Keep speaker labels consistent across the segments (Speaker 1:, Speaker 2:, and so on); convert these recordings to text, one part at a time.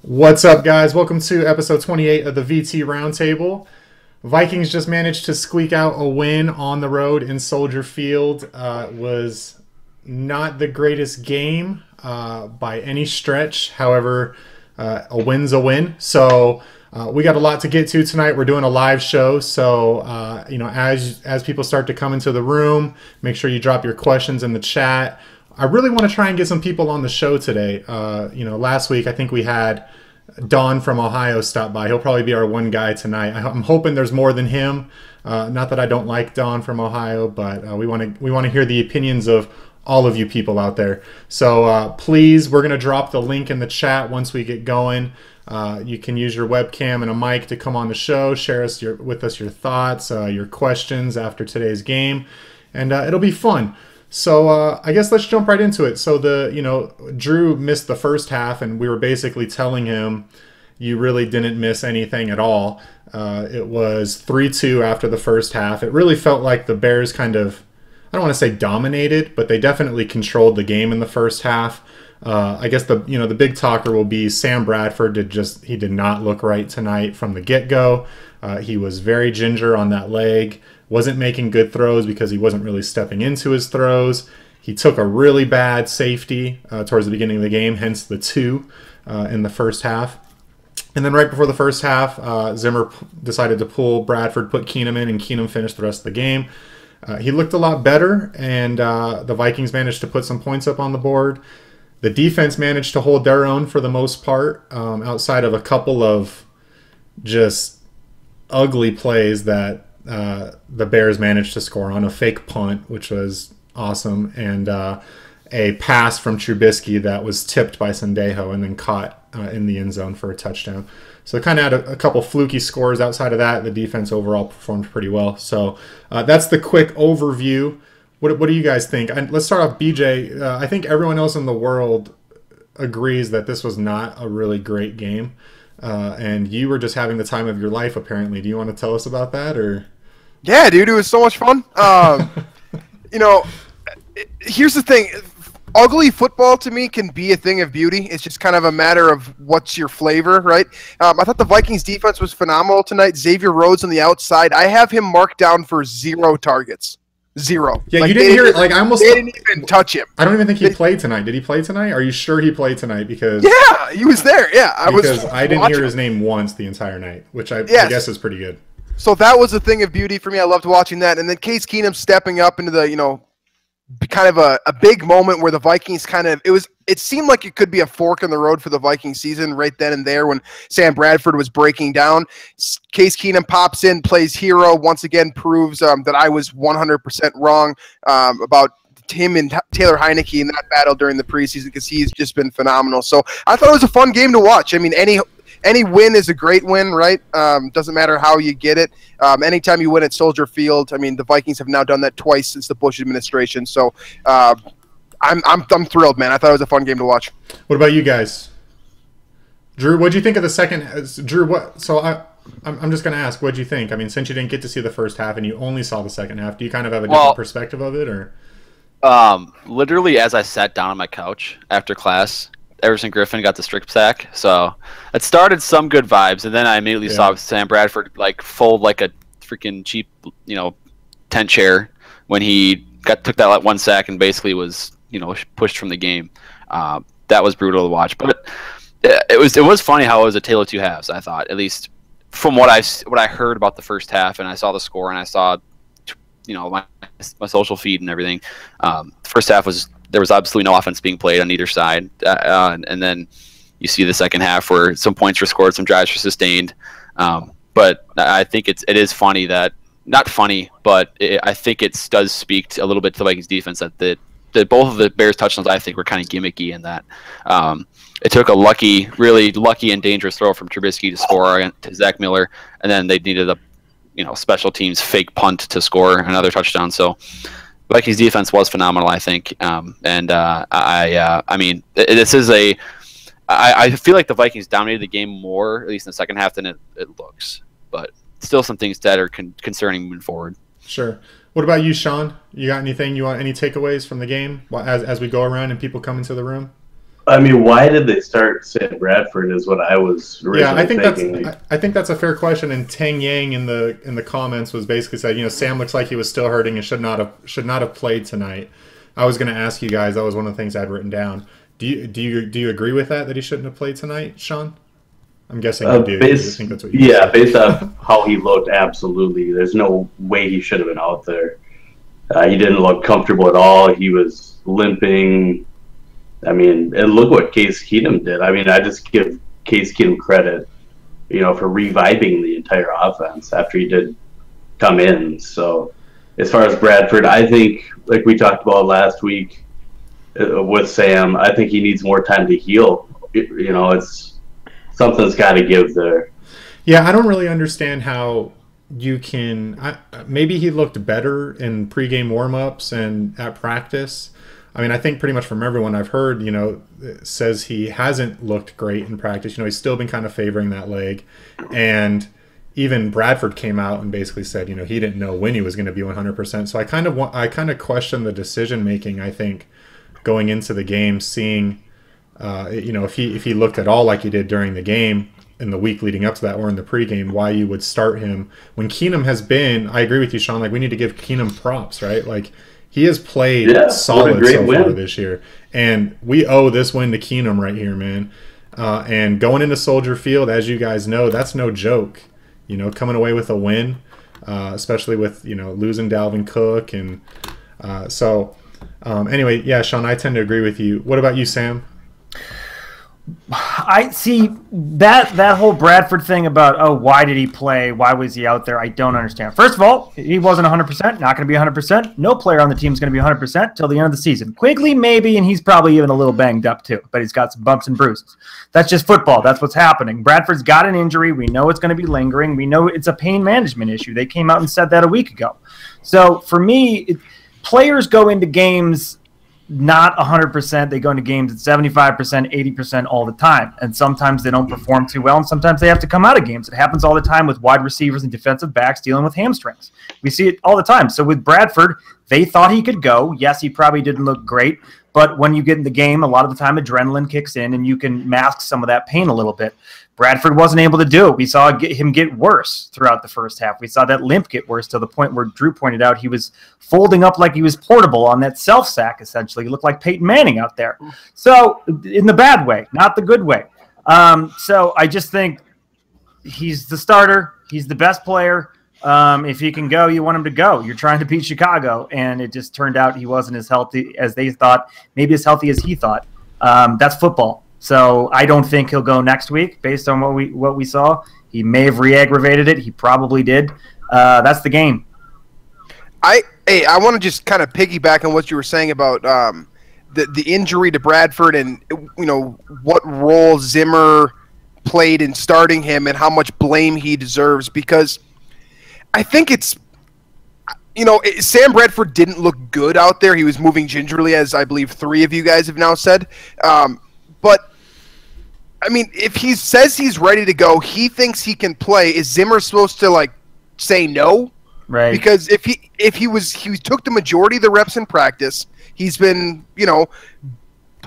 Speaker 1: What's up, guys? Welcome to episode 28 of the VT Roundtable. Vikings just managed to squeak out a win on the road in Soldier Field. It was not the greatest game by any stretch. However, a win's a win. So we got a lot to get to tonight. We're doing a live show. So, as people start to come into the room, make sure you drop your questions in the chat. I really want to try and get some people on the show today. Last week I think we had Don from Ohio stop by. He'll probably be our one guy tonight. I'm hoping there's more than him. Not that I don't like Don from Ohio, but we want to hear the opinions of all of you people out there. So please, we're going to drop the link in the chat once we get going. You can use your webcam and a mic to come on the show, share with us your thoughts, your questions after today's game, and it'll be fun. So I guess let's jump right into it. So Drew missed the first half, and we were basically telling him you really didn't miss anything at all. It was 3-2 after the first half. It really felt like the Bears kind of, I don't want to say dominated, but they definitely controlled the game in the first half. I guess the big talker will be Sam Bradford. He did not look right tonight from the get-go. He was very ginger on that leg. Wasn't making good throws because he wasn't really stepping into his throws. He took a really bad safety towards the beginning of the game, hence the 2 in the first half. And then right before the first half, Zimmer decided to pull Bradford, put Keenum in, and Keenum finished the rest of the game. He looked a lot better, and the Vikings managed to put some points up on the board. The defense managed to hold their own for the most part, outside of a couple of just ugly plays that the Bears managed to score on. A fake punt, which was awesome, and a pass from Trubisky that was tipped by Sendejo and then caught in the end zone for a touchdown. So kind of had a couple fluky scores. Outside of that, the defense overall performed pretty well. So that's the quick overview. What do you guys think? Let's start off, BJ. I think everyone else in the world agrees that this was not a really great game. And you were just having the time of your life, apparently. Do you want to tell us about that, or?
Speaker 2: Yeah, dude, it was so much fun. Here's the thing. Ugly football, to me, can be a thing of beauty. It's just kind of a matter of what's your flavor, right? I thought the Vikings defense was phenomenal tonight. Xavier Rhodes on the outside. I have him marked down for 0 targets. 0.
Speaker 1: Yeah, you didn't hear it. Like, I almost
Speaker 2: didn't even touch him.
Speaker 1: I don't even think he played tonight. Did he play tonight? Are you sure he played tonight? Because
Speaker 2: yeah, he was there. Yeah,
Speaker 1: I didn't hear his name once the entire night, which I guess is pretty good.
Speaker 2: So that was a thing of beauty for me. I loved watching that. And then Case Keenum stepping up into the, kind of a big moment where the Vikings it seemed like it could be a fork in the road for the Viking season right then and there when Sam Bradford was breaking down. Case Keenum pops in, plays hero, once again proves that I was 100% wrong about him and Taylor Heineke in that battle during the preseason, because he's just been phenomenal. So I thought it was a fun game to watch. I mean, any win is a great win, right? Doesn't matter how you get it. Anytime you win at Soldier Field, I mean, the Vikings have now done that twice since the Bush administration. So I'm thrilled, man. I thought it was a fun game to watch.
Speaker 1: What about you guys? Drew, what'd you think of the second? Drew, what? So I'm just going to ask, what'd you think? I mean, since you didn't get to see the first half and you only saw the second half, do you kind of have a different perspective of it, or?
Speaker 3: Literally, as I sat down on my couch after class, Everson Griffin got the strip sack, so it started some good vibes, and then I immediately saw Sam Bradford fold like a freaking cheap, tent chair when he took that 1 sack and basically was pushed from the game. That was brutal to watch, but it was funny how it was a tale of two halves. I thought, at least from what I heard about the first half, and I saw the score, and I saw my social feed and everything. The first half there was absolutely no offense being played on either side, and then you see the second half where some points were scored, some drives were sustained. But I think it is funny that, not funny, but I think it does speak a little bit to the Vikings defense that both of the Bears touchdowns, I think, were kind of gimmicky in that it took a really lucky and dangerous throw from Trubisky to score to Zach Miller, and then they needed a special teams fake punt to score another touchdown. So Vikings defense was phenomenal, I think. I mean, this is I feel like the Vikings dominated the game more, at least in the second half, than it looks. But still some things that are concerning moving forward.
Speaker 1: Sure. What about you, Sean? You got anything? You want any takeaways from the game as we go around and people come into the room?
Speaker 4: I mean, why did they start Sam Bradford? Is what I was originally thinking.
Speaker 1: I think that's a fair question. And Tang Yang in the comments was basically said, Sam looks like he was still hurting and should not have played tonight. I was going to ask you guys. That was one of the things I'd written down. Do you agree with that he shouldn't have played tonight, Sean? I'm guessing you do. I think that's what you said.
Speaker 4: Based off how he looked, absolutely. There's no way he should have been out there. He didn't look comfortable at all. He was limping. I mean, and look what Case Keenum did. I mean, I just give Case Keenum credit, for reviving the entire offense after he did come in. So as far as Bradford, I think, like we talked about last week with Sam, I think he needs more time to heal. It's something's got to give there.
Speaker 1: Yeah, I don't really understand how you can. Maybe he looked better in pregame warmups and at practice. I mean, I think pretty much from everyone I've heard, says he hasn't looked great in practice. He's still been kind of favoring that leg. And even Bradford came out and basically said, he didn't know when he was going to be 100%. So I kind of question the decision making, I think, going into the game, seeing if he looked at all like he did during the game in the week leading up to that or in the pregame, why you would start him when Keenum has been. I agree with you, Sean. Like, we need to give Keenum props, right? Like, he has played solid so far this year, and we owe this win to Keenum right here, man. And going into Soldier Field, as you guys know, that's no joke. Coming away with a win, especially with losing Dalvin Cook, and anyway, yeah, Sean, I tend to agree with you. What about you, Sam?
Speaker 5: I see that whole Bradford thing about, why did he play? Why was he out there? I don't understand. First of all, he wasn't 100%, not going to be 100%. No player on the team is going to be 100% till the end of the season. Quigley, maybe, and he's probably even a little banged up too, but he's got some bumps and bruises. That's just football. That's what's happening. Bradford's got an injury. We know it's going to be lingering. We know it's a pain management issue. They came out and said that a week ago. So for me, players go into games not 100%. They go into games at 75%, 80% all the time. And sometimes they don't perform too well, and sometimes they have to come out of games. It happens all the time with wide receivers and defensive backs dealing with hamstrings. We see it all the time. So with Bradford, they thought he could go. Yes, he probably didn't look great, but when you get in the game, a lot of the time adrenaline kicks in and you can mask some of that pain a little bit. Bradford wasn't able to do it. We saw him get worse throughout the first half. We saw that limp get worse to the point where Drew pointed out he was folding up like he was portable on that self-sack, essentially. He looked like Peyton Manning out there. So in the bad way, not the good way. So I just think he's the starter. He's the best player. If he can go, you want him to go. You're trying to beat Chicago, and it just turned out he wasn't as healthy as they thought, maybe as healthy as he thought. That's football. So I don't think he'll go next week based on what we saw. He may have re-aggravated it. He probably did. That's the game.
Speaker 2: I want to just kind of piggyback on what you were saying about the injury to Bradford and what role Zimmer played in starting him and how much blame he deserves, because I think it's Sam Bradford didn't look good out there. He was moving gingerly, as I believe 3 of you guys have now said. But I mean, if he says he's ready to go, he thinks he can play. Is Zimmer supposed to say no?
Speaker 5: Right.
Speaker 2: Because if he took the majority of the reps in practice, he's been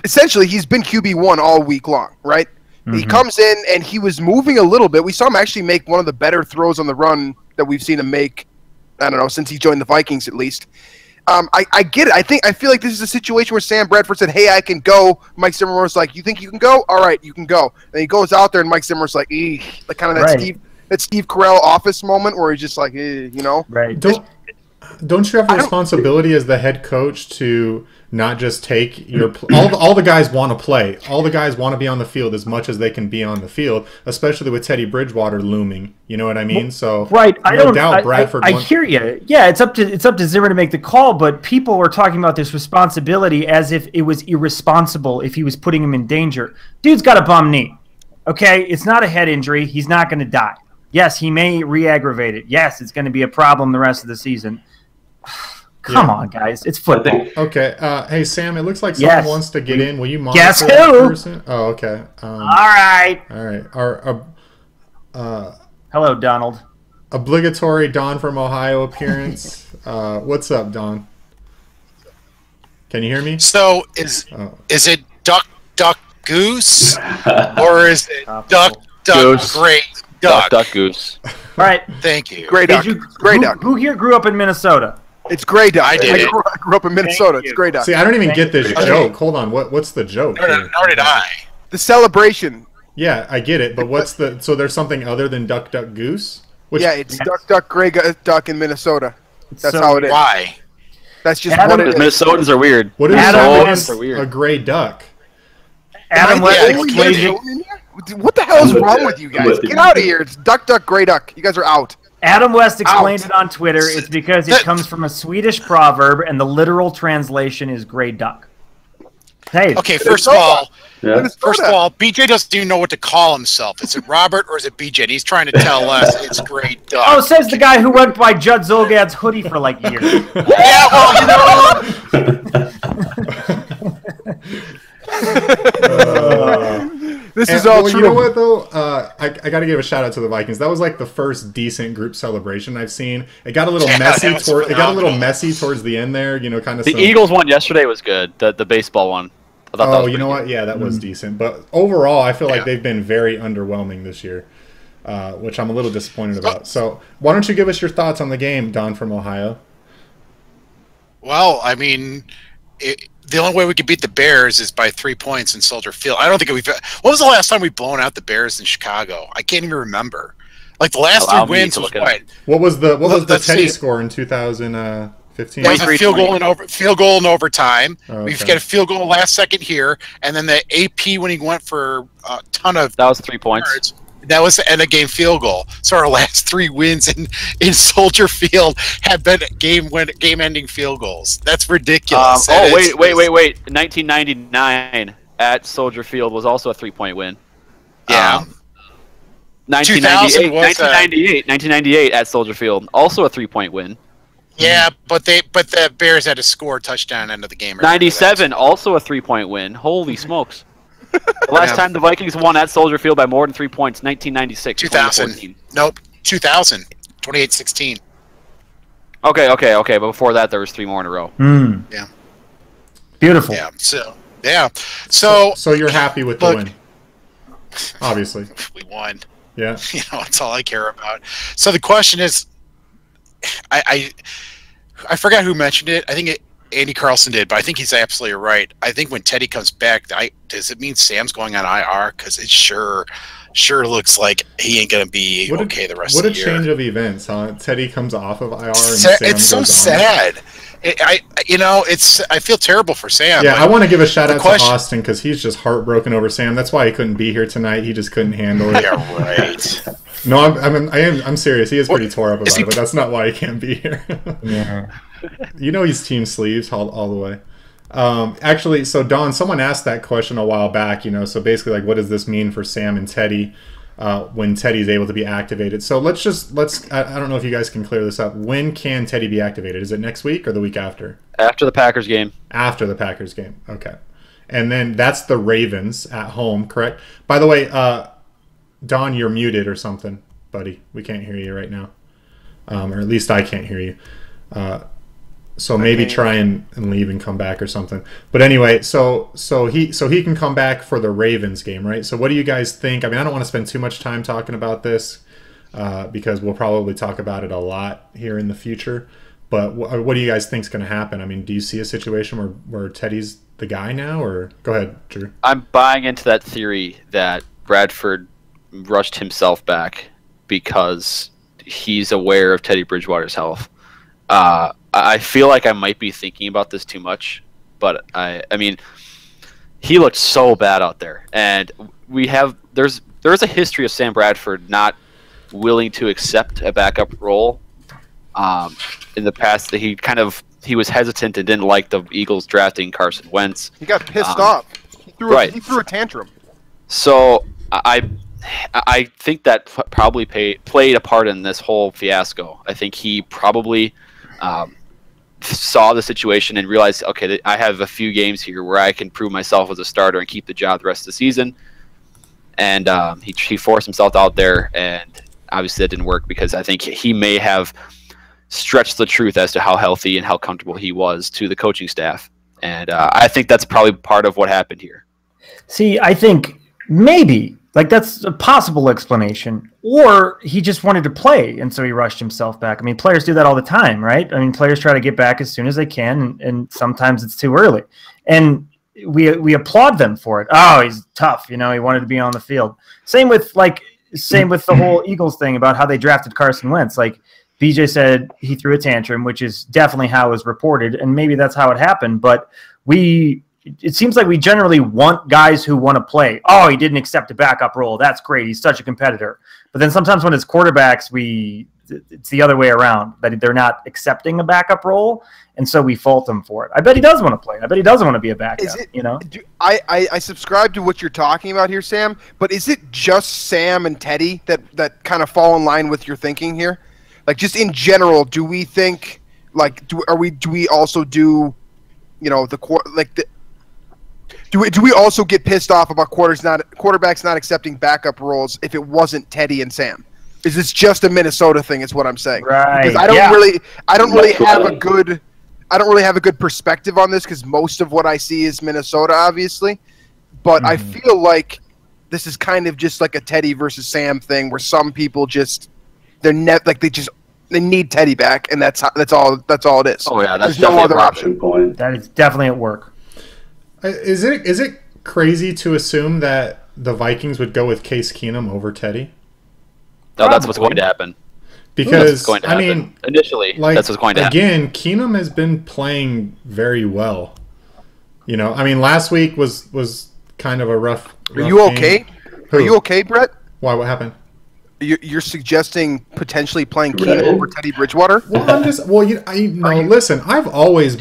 Speaker 2: essentially he's been QB1 all week long, right? Mm-hmm. He comes in and he was moving a little bit. We saw him actually make one of the better throws on the run that we've seen him make. I don't know, since he joined the Vikings at least. I get it. I feel like this is a situation where Sam Bradford said, "Hey, I can go." Mike Zimmer was like, "You think you can go? All right, you can go." And he goes out there, and Mike Zimmer's like, like kind of that Steve Carell office moment where he's just like,
Speaker 5: Right.
Speaker 1: Don't you have a responsibility as the head coach to not just take your all the guys want to play. All the guys want to be on the field as much as they can be on the field, especially with Teddy Bridgewater looming. You know what I mean? So
Speaker 5: right,
Speaker 1: Bradford.
Speaker 5: I hear you. Yeah, it's up to Zimmer to make the call, but people were talking about this responsibility as if it was irresponsible if he was putting him in danger. Dude's got a bum knee. Okay, it's not a head injury. He's not going to die. Yes, he may re-aggravate it. Yes, it's going to be a problem the rest of the season. Come on, guys. It's football.
Speaker 1: Okay. Hey, Sam, it looks like someone wants to get in. Will you monitor
Speaker 5: Guess who?
Speaker 1: that person? Oh, okay.
Speaker 5: All right.
Speaker 1: Hello,
Speaker 5: Donald.
Speaker 1: Obligatory Don from Ohio appearance. What's up, Don? Can you hear me?
Speaker 6: So is it duck, duck, Goose, or is it Duck,
Speaker 3: Goose.
Speaker 6: Gray Duck?
Speaker 3: Duck, Goose.
Speaker 5: All right.
Speaker 6: Thank you.
Speaker 2: Gray Duck. Gray Duck.
Speaker 5: Who here grew up in Minnesota?
Speaker 2: It's Gray Duck.
Speaker 6: I did.
Speaker 2: I grew up in Minnesota. It's Gray Duck.
Speaker 1: See, I don't even get this
Speaker 5: Thank you.
Speaker 1: joke. Hold on. What's the joke?
Speaker 6: Nor did I.
Speaker 2: The celebration.
Speaker 1: Yeah, I get it, but what's the? So there's something other than Duck, Duck, Goose? Which,
Speaker 2: Yeah, it's Duck, Duck, Gray Duck in Minnesota. That's
Speaker 5: So
Speaker 2: how it is.
Speaker 6: Why?
Speaker 2: That's just
Speaker 5: Adam
Speaker 2: what it is.
Speaker 3: Minnesotans are weird.
Speaker 1: what is
Speaker 5: Adam
Speaker 1: someone
Speaker 5: West-
Speaker 3: are weird.
Speaker 1: a gray duck?
Speaker 5: Adam West
Speaker 6: Yeah,
Speaker 5: explained
Speaker 6: yeah.
Speaker 5: it.
Speaker 2: What the hell is
Speaker 4: I'm with
Speaker 2: wrong
Speaker 4: you.
Speaker 2: with you
Speaker 4: I'm
Speaker 2: guys?
Speaker 4: with you.
Speaker 2: Get out of here. It's Duck, Duck, Gray Duck. You guys are out.
Speaker 5: Adam West explained
Speaker 2: Out.
Speaker 5: it on Twitter. It's because it comes from a Swedish proverb, and the literal translation is gray duck. Hey,
Speaker 6: Okay, first of all,
Speaker 4: Yeah.
Speaker 6: BJ doesn't even know what to call himself. Is it Robert or is it BJ? And he's trying to tell us it's Great Duck.
Speaker 5: oh, says the guy who went by Judd Zolgad's hoodie for like years.
Speaker 6: Yeah, well,
Speaker 2: This
Speaker 1: And,
Speaker 2: is all
Speaker 1: well,
Speaker 2: true.
Speaker 1: you know what though? I got to give a shout out to the Vikings. That was like the first decent group celebration I've seen. It got a little
Speaker 6: Yeah,
Speaker 1: messy.
Speaker 6: that was
Speaker 1: It got a little
Speaker 6: phenomenal.
Speaker 1: messy towards the end there. You know, kind of.
Speaker 3: The Eagles one yesterday was good. The baseball one. I thought that
Speaker 1: Oh,
Speaker 3: was
Speaker 1: you know
Speaker 3: pretty
Speaker 1: what? Yeah, that was decent. But overall, I feel like
Speaker 6: Yeah.
Speaker 1: they've been very underwhelming this year, which I'm a little disappointed about. So why don't you give us your thoughts on the game, Don from Ohio?
Speaker 6: well, I mean, the only way we could beat the Bears is by 3 points in Soldier Field. I don't think we've. When was the last time we've blown out the Bears in Chicago? I can't even remember. Like the last
Speaker 3: Allow
Speaker 6: three
Speaker 3: me
Speaker 6: wins
Speaker 3: to
Speaker 6: was
Speaker 3: look it
Speaker 6: what?
Speaker 1: What was the
Speaker 6: Let's
Speaker 1: Teddy
Speaker 6: see.
Speaker 1: score in 2015?
Speaker 6: It was a field goal in overtime.
Speaker 1: Oh,
Speaker 6: We've
Speaker 1: okay.
Speaker 6: got a field goal last second here, and then the AP when he went for a ton of
Speaker 3: That was 3 points.
Speaker 6: yards. That was the end of game field goal. So our last 3 wins in Soldier Field have been game-ending field goals. That's ridiculous. And
Speaker 3: Oh,
Speaker 6: it's-
Speaker 3: wait. 1999 at Soldier Field was also a 3-point win.
Speaker 6: Yeah.
Speaker 3: 1998,
Speaker 6: 2000 was,
Speaker 3: 1998 at Soldier Field, also a 3-point win.
Speaker 6: Yeah, but the Bears had to score a touchdown end of the game.
Speaker 3: 97, also a 3-point win. Holy smokes. The last
Speaker 6: Yeah.
Speaker 3: time the Vikings won at Soldier Field by more than 3 points, 1996,
Speaker 6: 2000.
Speaker 3: 2014.
Speaker 6: Nope, 2000. 28-16.
Speaker 3: Okay, but before that there was 3 more in a row.
Speaker 6: Yeah.
Speaker 5: Beautiful.
Speaker 6: Yeah. So
Speaker 1: So you're happy with the
Speaker 6: Look.
Speaker 1: win? Obviously,
Speaker 6: we won.
Speaker 1: yeah.
Speaker 6: You know, that's all I care about. So the question is, I forgot who mentioned it. I think Andy Carlson did, but I think he's absolutely right. I think when Teddy comes back, does it mean Sam's going on IR? Because it sure looks like he ain't gonna be okay the rest of the year.
Speaker 1: What a change of events, huh? Teddy comes off of IR and
Speaker 6: It's
Speaker 1: Sam
Speaker 6: so
Speaker 1: goes on.
Speaker 6: sad. I feel terrible for Sam.
Speaker 1: Yeah,
Speaker 6: Like,
Speaker 1: I want to give a shout out
Speaker 6: question-
Speaker 1: to Austin because he's just heartbroken over Sam. That's why he couldn't be here tonight. He just couldn't handle it.
Speaker 6: Yeah, right.
Speaker 1: No, I'm serious. He is pretty tore up about
Speaker 6: is he-
Speaker 1: it, but that's not why he can't be here.
Speaker 5: Yeah.
Speaker 1: You know he's team sleeves all the way. Actually, so Don, someone asked that question a while back. You know, so basically, like, what does this mean for Sam and Teddy when Teddy's able to be activated? So let's. I don't know if you guys can clear this up. When can Teddy be activated? Is it next week or the week after?
Speaker 3: After the Packers game.
Speaker 1: After the Packers game. Okay. And then that's the Ravens at home, correct? By the way, Don, you're muted or something, buddy. We can't hear you right now. Or at least I can't hear you. So maybe try and leave and come back or something. But anyway, so he can come back for the Ravens game, right? So what do you guys think? I mean, I don't want to spend too much time talking about this because we'll probably talk about it a lot here in the future. But what do you guys think is going to happen? I mean, do you see a situation where Teddy's the guy now? Or go ahead, Drew.
Speaker 3: I'm buying into that theory that Bradford rushed himself back because he's aware of Teddy Bridgewater's health. I feel like I might be thinking about this too much, but I mean, he looked so bad out there, and there's a history of Sam Bradford not willing to accept a backup role. In the past, that he was hesitant and didn't like the Eagles drafting Carson Wentz.
Speaker 2: He got pissed off. He threw a tantrum.
Speaker 3: So I think that probably played a part in this whole fiasco. I think he probably saw the situation and realized, okay, I have a few games here where I can prove myself as a starter and keep the job the rest of the season. And he forced himself out there, and obviously that didn't work because I think he may have stretched the truth as to how healthy and how comfortable he was to the coaching staff. And I think that's probably part of what happened here.
Speaker 5: See, I think maybe like that's a possible explanation, or he just wanted to play, and so he rushed himself back. I mean, players do that all the time, right? I mean, players try to get back as soon as they can, and sometimes it's too early. And we applaud them for it. Oh, he's tough, he wanted to be on the field. Same with the whole Eagles thing about how they drafted Carson Wentz. Like BJ said, he threw a tantrum, which is definitely how it was reported, and maybe that's how it happened. But it seems like we generally want guys who want to play. Oh, he didn't accept a backup role. That's great. He's such a competitor. But then sometimes when it's quarterbacks, it's the other way around, that they're not accepting a backup role, and so we fault him for it. I bet he does want to play. I bet he doesn't want to be a backup.
Speaker 2: I subscribe to what you're talking about here, Sam, but is it just Sam and Teddy that kind of fall in line with your thinking here? Like, just in general, do we think, like, do we also do, do we also get pissed off about quarterbacks not accepting backup roles if it wasn't Teddy and Sam? Is this just a Minnesota thing? Is what I'm saying.
Speaker 5: Right.
Speaker 2: Because I don't really have a good perspective on this, because most of what I see is Minnesota, obviously. But I feel like this is kind of just like a Teddy versus Sam thing, where some people just they need Teddy back, and that's all it is.
Speaker 3: Oh yeah, that's
Speaker 2: There's no other option.
Speaker 4: point.
Speaker 5: That is definitely at work.
Speaker 1: Is it crazy to assume that the Vikings would go with Case Keenum over Teddy?
Speaker 3: No, that's what's going to happen.
Speaker 1: Because
Speaker 3: I mean, initially, that's what's going to happen.
Speaker 1: Again, Keenum has been playing very well. I mean, last week was kind of a rough.
Speaker 2: Are you okay? Are you okay, Brett?
Speaker 1: Why? What happened?
Speaker 2: You're suggesting potentially playing Keenum over Teddy Bridgewater?
Speaker 1: Well, listen, I've always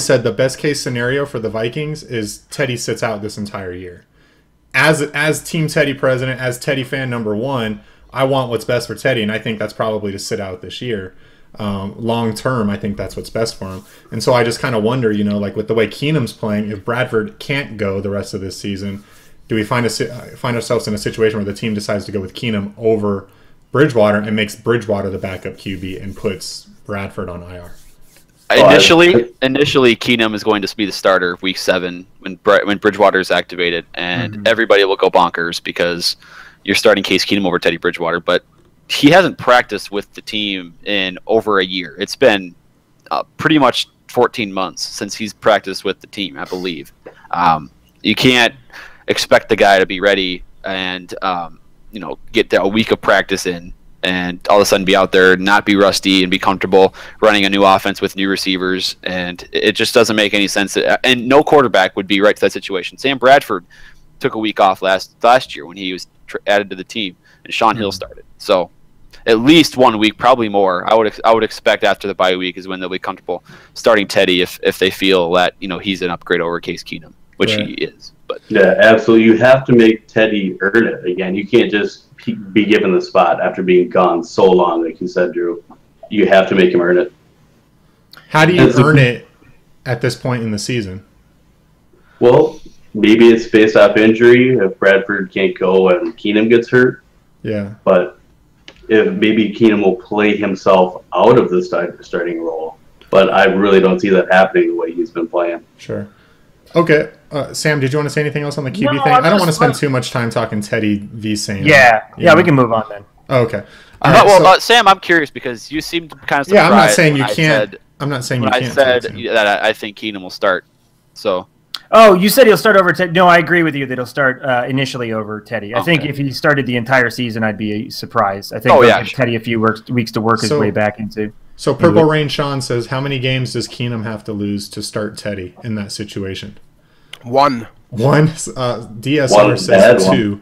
Speaker 1: said the best case scenario for the Vikings is Teddy sits out this entire year. As Team Teddy president, as Teddy fan number one, I want what's best for Teddy, and I think that's probably to sit out this year. Long term, I think that's what's best for him. And so I just kind of wonder, like with the way Keenum's playing, if Bradford can't go the rest of this season, do we find ourselves in a situation where the team decides to go with Keenum over Bridgewater and makes Bridgewater the backup QB and puts Bradford on IR?
Speaker 3: Initially, Keenum is going to be the starter week 7 when Bridgewater is activated, and everybody will go bonkers because you're starting Case Keenum over Teddy Bridgewater. But he hasn't practiced with the team in over a year. It's been pretty much 14 months since he's practiced with the team, I believe. You can't expect the guy to be ready and get a week of practice in and all of a sudden be out there, not be rusty, and be comfortable running a new offense with new receivers. And it just doesn't make any sense. And no quarterback would be right to that situation. Sam Bradford took a week off last year when he was added to the team, and Sean Hill started. So at least 1 week, probably more. I would expect after the bye week is when they'll be comfortable starting Teddy if they feel that he's an upgrade over Case Keenum, which he is. But
Speaker 4: yeah, absolutely. You have to make Teddy earn it again. You can't just be given the spot after being gone so long, like you said, Drew. You have to make him earn it.
Speaker 1: How do you earn it at this point in the season?
Speaker 4: Well, maybe it's based off injury if Bradford can't go and Keenum gets hurt.
Speaker 1: Yeah.
Speaker 4: But if maybe Keenum will play himself out of the starting role. But I really don't see that happening the way he's been playing.
Speaker 1: Sure. Okay. Sam, did you want to say anything else on the QB thing? I don't want to spend too much time talking Teddy v. Sam.
Speaker 5: Yeah, we can move on then.
Speaker 1: Oh, okay.
Speaker 3: Sam, I'm curious because you seemed kind of surprised.
Speaker 1: Yeah, I'm not saying you can't. I'm not saying you can't.
Speaker 3: I said that I think Keenum will start. So.
Speaker 5: Oh, you said he'll start over Teddy. No, I agree with you that he'll start initially over Teddy. I think if he started the entire season, I'd be surprised. I think give Teddy a few weeks to work his way back into.
Speaker 1: So Purple Rain Sean says, how many games does Keenum have to lose to start Teddy in that situation?
Speaker 2: One.
Speaker 1: DSR says 2.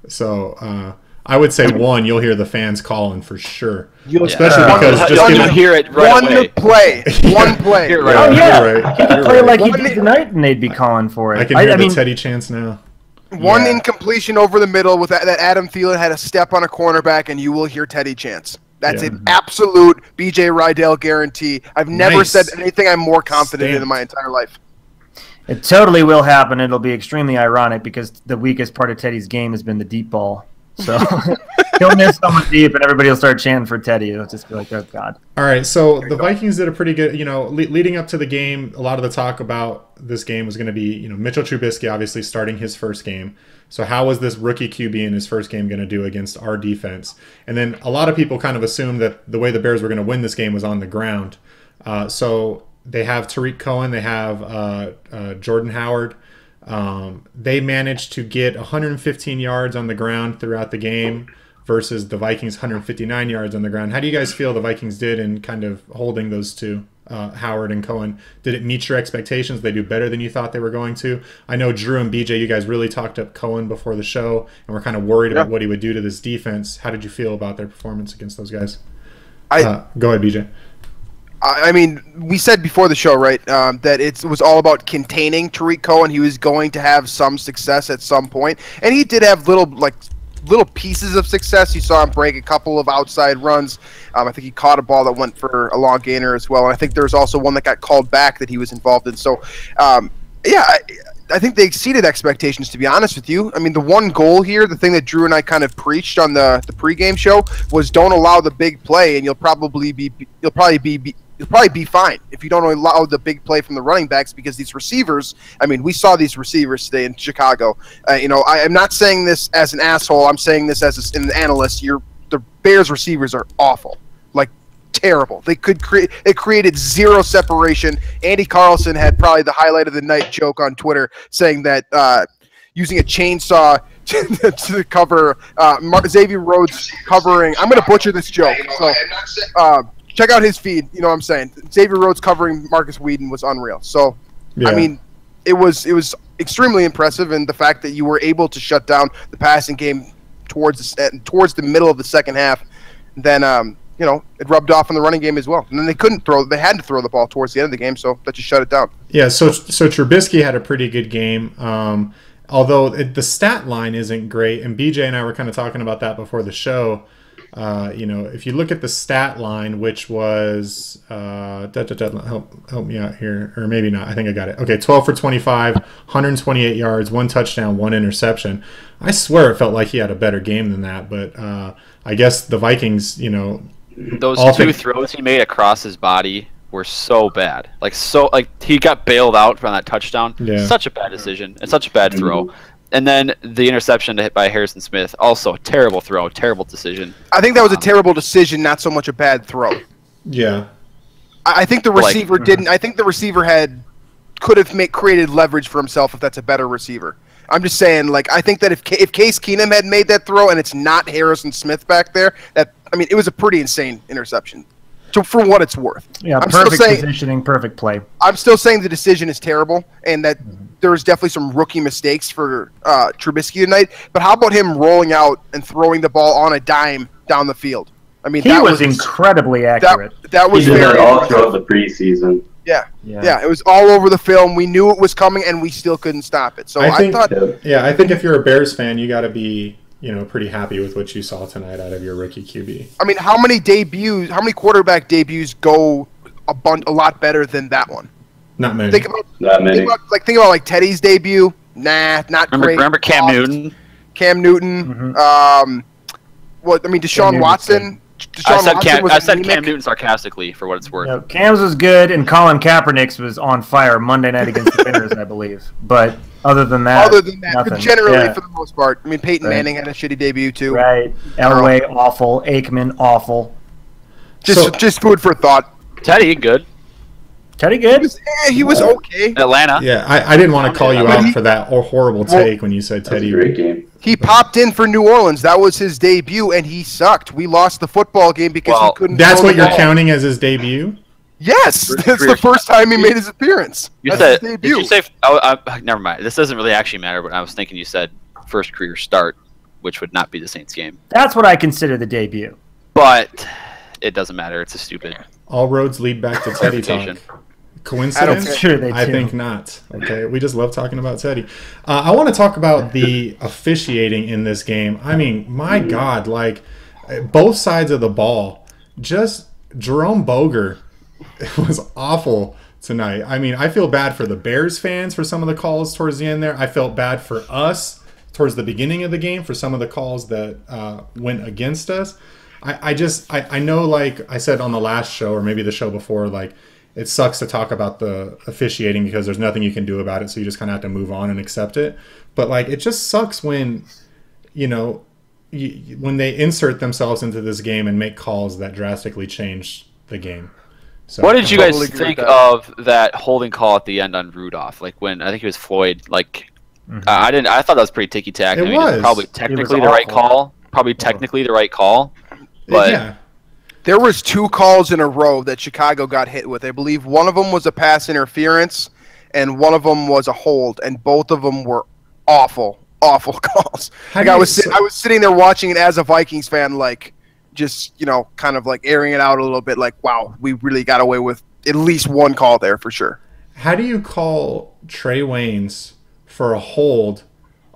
Speaker 1: So I would say 1. You'll hear the fans calling for sure. Especially because
Speaker 3: you'll hear it right away.
Speaker 2: One play.
Speaker 5: Oh yeah, he could play like he did tonight, and they'd be calling for it.
Speaker 1: I can hear the Teddy chants now.
Speaker 2: One incompletion over the middle with that Adam Thielen had a step on a cornerback, and you will hear Teddy chants. That's an absolute BJ Rydell guarantee. I've never said anything I'm more confident in my entire life.
Speaker 5: It totally will happen. It'll be extremely ironic because the weakest part of Teddy's game has been the deep ball. So He'll miss someone deep, and everybody will start chanting for Teddy. It'll just be like, oh, God.
Speaker 1: All right, so the Vikings did a pretty good, leading up to the game, a lot of the talk about this game was going to be, Mitchell Trubisky obviously starting his first game. So how was this rookie QB in his first game going to do against our defense? And then a lot of people kind of assumed that the way the Bears were going to win this game was on the ground. So they have Tarik Cohen, they have Jordan Howard. They managed to get 115 yards on the ground throughout the game versus the Vikings 159 yards on the ground. How do you guys feel the Vikings did in kind of holding those two, Howard and Cohen? Did it meet your expectations? Did they do better than you thought they were going to? I know Drew and BJ, you guys really talked up Cohen before the show and were kind of worried about what he would do to this defense. How did you feel about their performance against those guys? Go ahead, BJ.
Speaker 2: I mean, we said before the show, right, that it was all about containing Tarik Cohen. He was going to have some success at some point, and he did have little pieces of success. You saw him break a couple of outside runs. I think he caught a ball that went for a long gainer as well, and I think there was also one that got called back that he was involved in. So, I think they exceeded expectations, to be honest with you. I mean, the one goal here, the thing that Drew and I kind of preached on the pregame show, was don't allow the big play, and you'll probably be fine if you don't allow the big play from the running backs, because these receivers, I mean, we saw these receivers today in Chicago. I am not saying this as an asshole. I'm saying this as an analyst. The Bears receivers are awful, like terrible. It created zero separation. Andy Carlson had probably the highlight of the night joke on Twitter saying that using a chainsaw to cover Xavier Rhodes covering. I'm going to butcher this joke. So, check out his feed. You know what I'm saying? Xavier Rhodes covering Marcus Whedon was unreal. So, yeah. I mean, it was extremely impressive, and the fact that you were able to shut down the passing game towards the middle of the second half, then it rubbed off on the running game as well. And then they couldn't throw; they had to throw the ball towards the end of the game, so that just shut it down.
Speaker 1: Yeah. So Trubisky had a pretty good game. Although the stat line isn't great, and BJ and I were kind of talking about that before the show. If you look at the stat line, which was help me out here, or maybe not. I think I got it. Okay, 12 for 25, 128 yards, 1 touchdown, 1 interception. I swear it felt like he had a better game than that, but I guess the Vikings,
Speaker 3: those two throws he made across his body were so bad. Like he got bailed out from that touchdown. Yeah. Such a bad decision and such a bad throw. And then the interception hit by Harrison Smith, also a terrible throw, terrible decision.
Speaker 2: I think that was a terrible decision, not so much a bad throw.
Speaker 1: Yeah.
Speaker 2: I think the receiver didn't. I think the receiver could have created leverage for himself if that's a better receiver. I'm just saying, I think that if Case Keenum had made that throw and it's not Harrison Smith back there, it was a pretty insane interception. So for what it's worth.
Speaker 5: Yeah, perfect positioning, perfect play.
Speaker 2: I'm still saying the decision is terrible, and that there was definitely some rookie mistakes for Trubisky tonight. But how about him rolling out and throwing the ball on a dime down the field? I mean,
Speaker 5: he was incredibly accurate.
Speaker 2: That was
Speaker 4: he did that all throughout the preseason.
Speaker 2: Yeah, it was all over the film. We knew it was coming, and we still couldn't stop it. So I thought
Speaker 1: if you're a Bears fan, you got to be pretty happy with what you saw tonight out of your rookie QB.
Speaker 2: I mean, how many quarterback debuts go a lot better than that one?
Speaker 1: Not many.
Speaker 2: Think about Teddy's debut. Nah, not great.
Speaker 3: Remember Cam Newton?
Speaker 2: Cam Newton. Deshaun Watson.
Speaker 3: I said Cam Newton sarcastically for what it's worth.
Speaker 5: No, Cam's was good, and Colin Kaepernick's was on fire Monday night against the Bears, I believe. But other than that,
Speaker 2: but generally for the most part, I mean, Peyton Manning had a shitty debut too.
Speaker 5: Right, Elway awful, Aikman awful.
Speaker 2: Just food for thought.
Speaker 3: Teddy good.
Speaker 5: Teddy good?
Speaker 2: He was okay.
Speaker 3: Atlanta.
Speaker 1: Yeah, I didn't want to call you out for that horrible take when you said Teddy.
Speaker 4: That was a great game.
Speaker 2: He popped in for New Orleans. That was his debut, and he sucked. We lost the football game because he couldn't.
Speaker 1: That's what you're counting as his debut?
Speaker 2: Yes, that's the first time he made his appearance.
Speaker 3: Did you say? Never mind. This doesn't really actually matter. But I was thinking you said first career start, which would not be the Saints game.
Speaker 5: That's what I consider the debut.
Speaker 3: But it doesn't matter. It's a stupid.
Speaker 1: All roads lead back to Teddy talk. Coincidence?
Speaker 5: Sure they do.
Speaker 1: I think not. Okay, we just love talking about Teddy. I want to talk about the officiating in this game. I mean, my God, both sides of the ball. Just Jerome Boger was awful tonight. I mean, I feel bad for the Bears fans for some of the calls towards the end there. I felt bad for us towards the beginning of the game for some of the calls that went against us. I know, like I said on the last show or maybe the show before, like it sucks to talk about the officiating because there's nothing you can do about it, so you just kind of have to move on and accept it. But like it just sucks when, you know, when they insert themselves into this game and make calls that drastically change the game. So,
Speaker 3: what did you guys think of that holding call at the end on Rudolph? Like when I think it was Floyd. Like I thought that was pretty ticky tack.
Speaker 1: It was
Speaker 3: probably technically the right call. Probably technically the right call. But
Speaker 1: yeah.
Speaker 2: There was 2 calls in a row that Chicago got hit with. I believe one of them was a pass interference, and one of them was a hold, and both of them were awful calls. Like I was sitting there watching it as a Vikings fan, like just, you know, kind of like airing it out a little bit, like, wow, we really got away with at least one call there for sure.
Speaker 1: How do you call Trae Waynes for a hold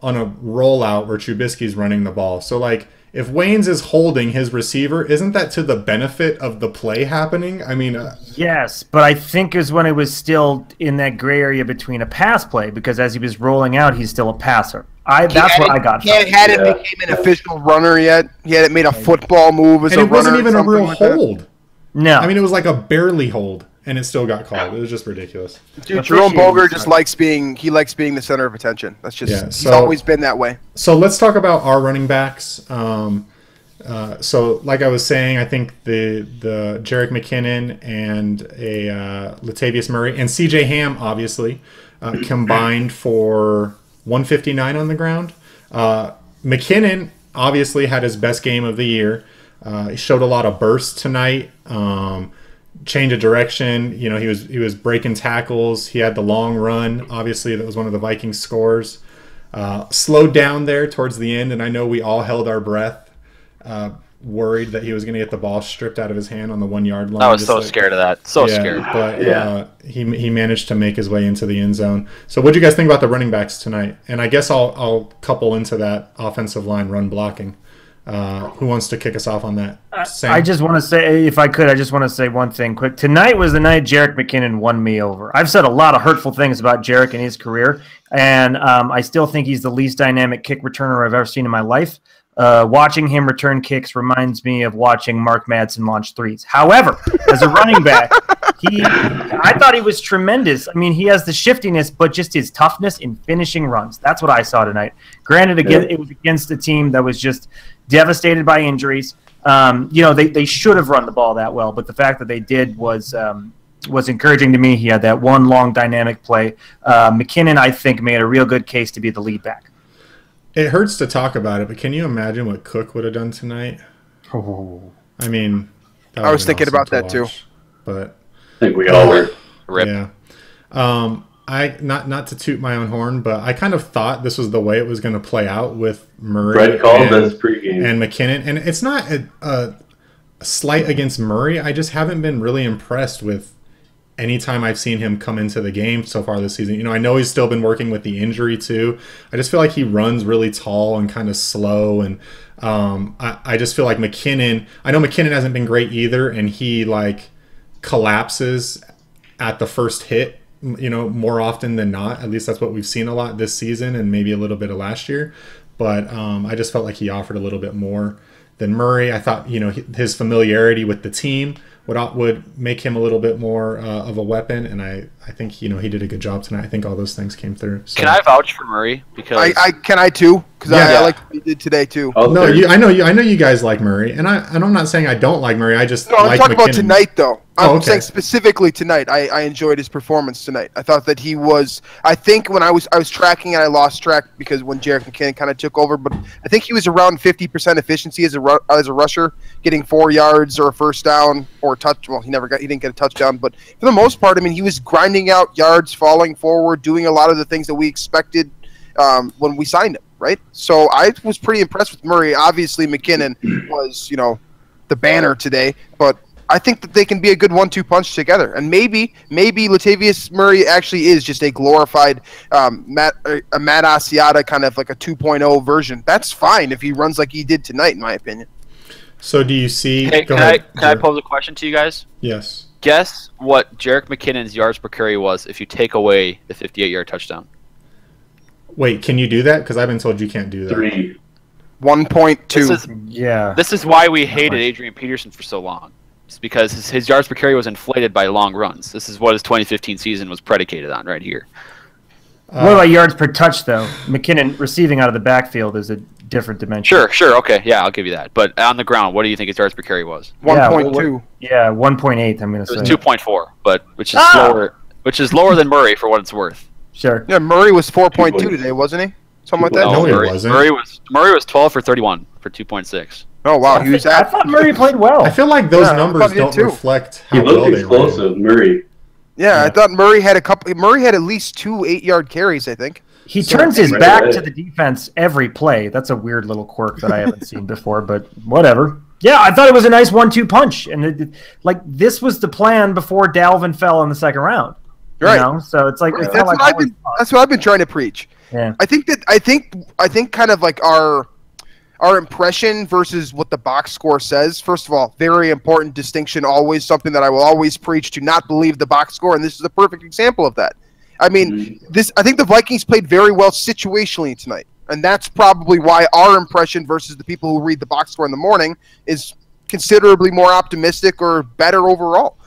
Speaker 1: on a rollout where Trubisky's running the ball? So like, if Waynes is holding his receiver, isn't that to the benefit of the play happening? I mean,
Speaker 5: yes, but I think is when it was still in that gray area between a pass play, because as he was rolling out, he's still a passer. That's what I got.
Speaker 2: He hadn't became an official runner yet. He hadn't made a football move as a runner.
Speaker 1: And it wasn't even a real hold.
Speaker 5: No,
Speaker 1: I mean it was like a barely hold, and it still got called. It was just ridiculous.
Speaker 2: Dude, Jerome Boger just likes being the center of attention. That's just he's always been that way.
Speaker 1: So let's talk about our running backs. So like I was saying, I think the Jerick McKinnon and a Latavius Murray and CJ Ham obviously combined for 159 on the ground. McKinnon obviously had his best game of the year. He showed a lot of bursts tonight. Change of direction. You know, he was breaking tackles. He had the long run. Obviously, that was one of the Vikings scores. Slowed down there towards the end, and I know we all held our breath, worried that he was going to get the ball stripped out of his hand on the 1 yard line.
Speaker 3: I was so scared of that. Scared.
Speaker 1: But he managed to make his way into the end zone. So what do you guys think about the running backs tonight? And I guess I'll couple into that offensive line run blocking. Who wants to kick us off on that? Sam?
Speaker 5: I just want to say, if I could, I just want to say one thing quick. Tonight was the night Jerick McKinnon won me over. I've said a lot of hurtful things about Jerick in his career, and I still think he's the least dynamic kick returner I've ever seen in my life. Watching him return kicks reminds me of watching Mark Madsen launch threes. However, as a running back, I thought he was tremendous. I mean, he has the shiftiness, but just his toughness in finishing runs. That's what I saw tonight. Granted, again, it was against a team that was just devastated by injuries. You know, they should have run the ball that well, but the fact that they did was encouraging to me. He had that one long dynamic play. McKinnon, I think, made a real good case to be the lead back.
Speaker 1: It hurts to talk about it, but can you imagine what Cook would have done tonight?
Speaker 5: Oh.
Speaker 1: I mean,
Speaker 2: I was thinking about that too.
Speaker 1: But
Speaker 4: I think we all were.
Speaker 3: Rip.
Speaker 1: Yeah. I not to toot my own horn, but I kind of thought this was the way it was going to play out with Murray
Speaker 4: Brett called this pregame
Speaker 1: and McKinnon, and it's not a slight against Murray. I just haven't been really impressed with any time I've seen him come into the game so far this season. You know, I know he's still been working with the injury too. I just feel like he runs really tall and kind of slow, and I just feel like McKinnon. I know McKinnon hasn't been great either, and he like collapses at the first hit. You know, more often than not. At least that's what we've seen a lot this season, and maybe a little bit of last year. But I just felt like he offered a little bit more than Murray. I thought, you know, his familiarity with the team would make him a little bit more of a weapon, and I think, you know, he did a good job tonight. I think all those things came through. So.
Speaker 3: Can I vouch for Murray? Because
Speaker 2: I too, because I like what he did today too.
Speaker 1: Oh, no, I know you guys like Murray, and I'm not saying I don't like Murray. I just
Speaker 2: I'm
Speaker 1: like
Speaker 2: talking
Speaker 1: McKinnon.
Speaker 2: about tonight though. I'm saying specifically tonight. I enjoyed his performance tonight. I thought that he was. I think when I was tracking and I lost track because when Jerick McKinnon kind of took over, but I think he was around 50% efficiency as a rusher, getting 4 yards or a first down or a touch. Well, he didn't get a touchdown, but for the most part, I mean, he was grinding out yards, falling forward, doing a lot of the things that we expected when we signed him. Right. So I was pretty impressed with Murray. Obviously, McKinnon was, you know, the banner today, but I think that they can be a good 1-2 punch together, and maybe Latavius Murray actually is just a glorified Matt Asiata, kind of like a 2.0 version. That's fine if he runs like he did tonight, in my opinion.
Speaker 1: So do you see?
Speaker 3: Hey, can I pose a question to you guys?
Speaker 1: Yes.
Speaker 3: Guess what Jerick McKinnon's yards per carry was if you take away the 58-yard touchdown.
Speaker 1: Wait, can you do that? Because I've been told you can't do that.
Speaker 4: 3.
Speaker 2: 1.2.
Speaker 3: This is why we hated Adrian Peterson for so long. It's because his yards per carry was inflated by long runs. This is what his 2015 season was predicated on right here.
Speaker 5: What about yards per touch, though? McKinnon receiving out of the backfield is a different dimension.
Speaker 3: Sure, okay, yeah, I'll give you that. But on the ground, what do you think his yards per carry was?
Speaker 2: 1.2.
Speaker 5: Yeah, 1.8. I'm going to say
Speaker 3: it was 2.4, but which is lower than Murray for what it's worth.
Speaker 5: Sure.
Speaker 2: Yeah, Murray was 4.2 today, wasn't he? Something like that.
Speaker 1: No, he wasn't.
Speaker 3: Murray was 12 for 31 for 2.6.
Speaker 2: Oh wow,
Speaker 5: I thought Murray played well.
Speaker 1: I feel like those numbers don't reflect
Speaker 4: He
Speaker 1: how well
Speaker 4: looked
Speaker 1: they
Speaker 4: explosive, Murray.
Speaker 2: Yeah, I thought Murray had at least 2 8-yard carries, I think.
Speaker 5: He turns his back to the defense every play. That's a weird little quirk that I haven't seen before, but whatever. Yeah, I thought it was a nice 1-2 punch, and this was the plan before Dalvin fell in the second round.
Speaker 2: Right.
Speaker 5: You know? So it's like
Speaker 2: That's what I've been trying to preach.
Speaker 5: Yeah.
Speaker 2: I think kind of like our impression versus what the box score says. First of all, very important distinction. Always something that I will always preach: to not believe the box score, and this is a perfect example of that. I mean, I think the Vikings played very well situationally tonight, and that's probably why our impression versus the people who read the box score in the morning is considerably more optimistic or better overall.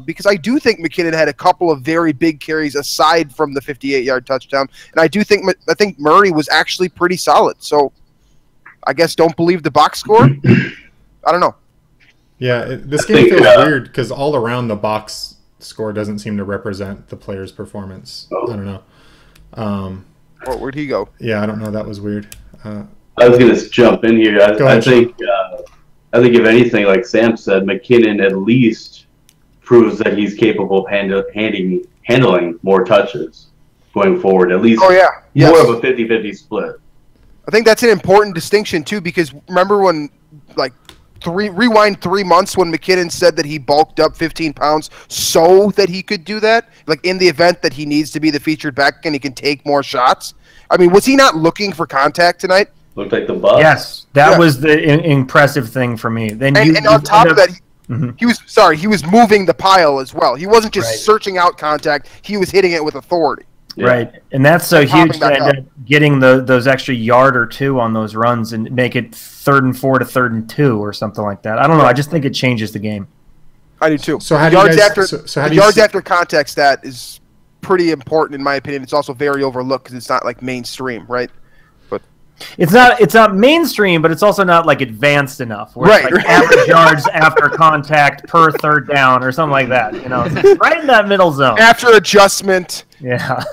Speaker 2: Because I do think McKinnon had a couple of very big carries aside from the 58-yard touchdown, and I think Murray was actually pretty solid. So I guess don't believe the box score. I don't know.
Speaker 1: Yeah, this game feels weird because all around the box score doesn't seem to represent the player's performance. I don't know.
Speaker 2: Where'd he go?
Speaker 1: Yeah, I don't know. That was weird.
Speaker 4: I was going to jump in here. I think if anything, like Sam said, McKinnon at least proves that he's capable of handling more touches going forward. At least more of a 50-50 split.
Speaker 2: I think that's an important distinction too, because remember when, like, rewind 3 months when McKinnon said that he bulked up 15 pounds so that he could do that, like in the event that he needs to be the featured back and he can take more shots. I mean, was he not looking for contact tonight?
Speaker 4: Looked like the bus.
Speaker 5: Yes, that was the impressive thing for me. Then
Speaker 2: and on top of that, he was moving the pile as well. He wasn't just searching out contact; he was hitting it with authority.
Speaker 1: Yeah.
Speaker 5: Right, and that's so huge that getting those extra yard or two on those runs and make it 3rd and 4 to 3rd and 2 or something like that. I don't know. I just think it changes the game.
Speaker 2: I do too.
Speaker 1: So how do you guys?
Speaker 2: Yards after contact stat is pretty important in my opinion. It's also very overlooked because it's not like mainstream, right? But
Speaker 5: it's not mainstream, but it's also not like advanced enough. Where it's like average yards after contact per 3rd down or something like that. You know, it's right in that middle zone.
Speaker 2: After adjustment.
Speaker 5: Yeah.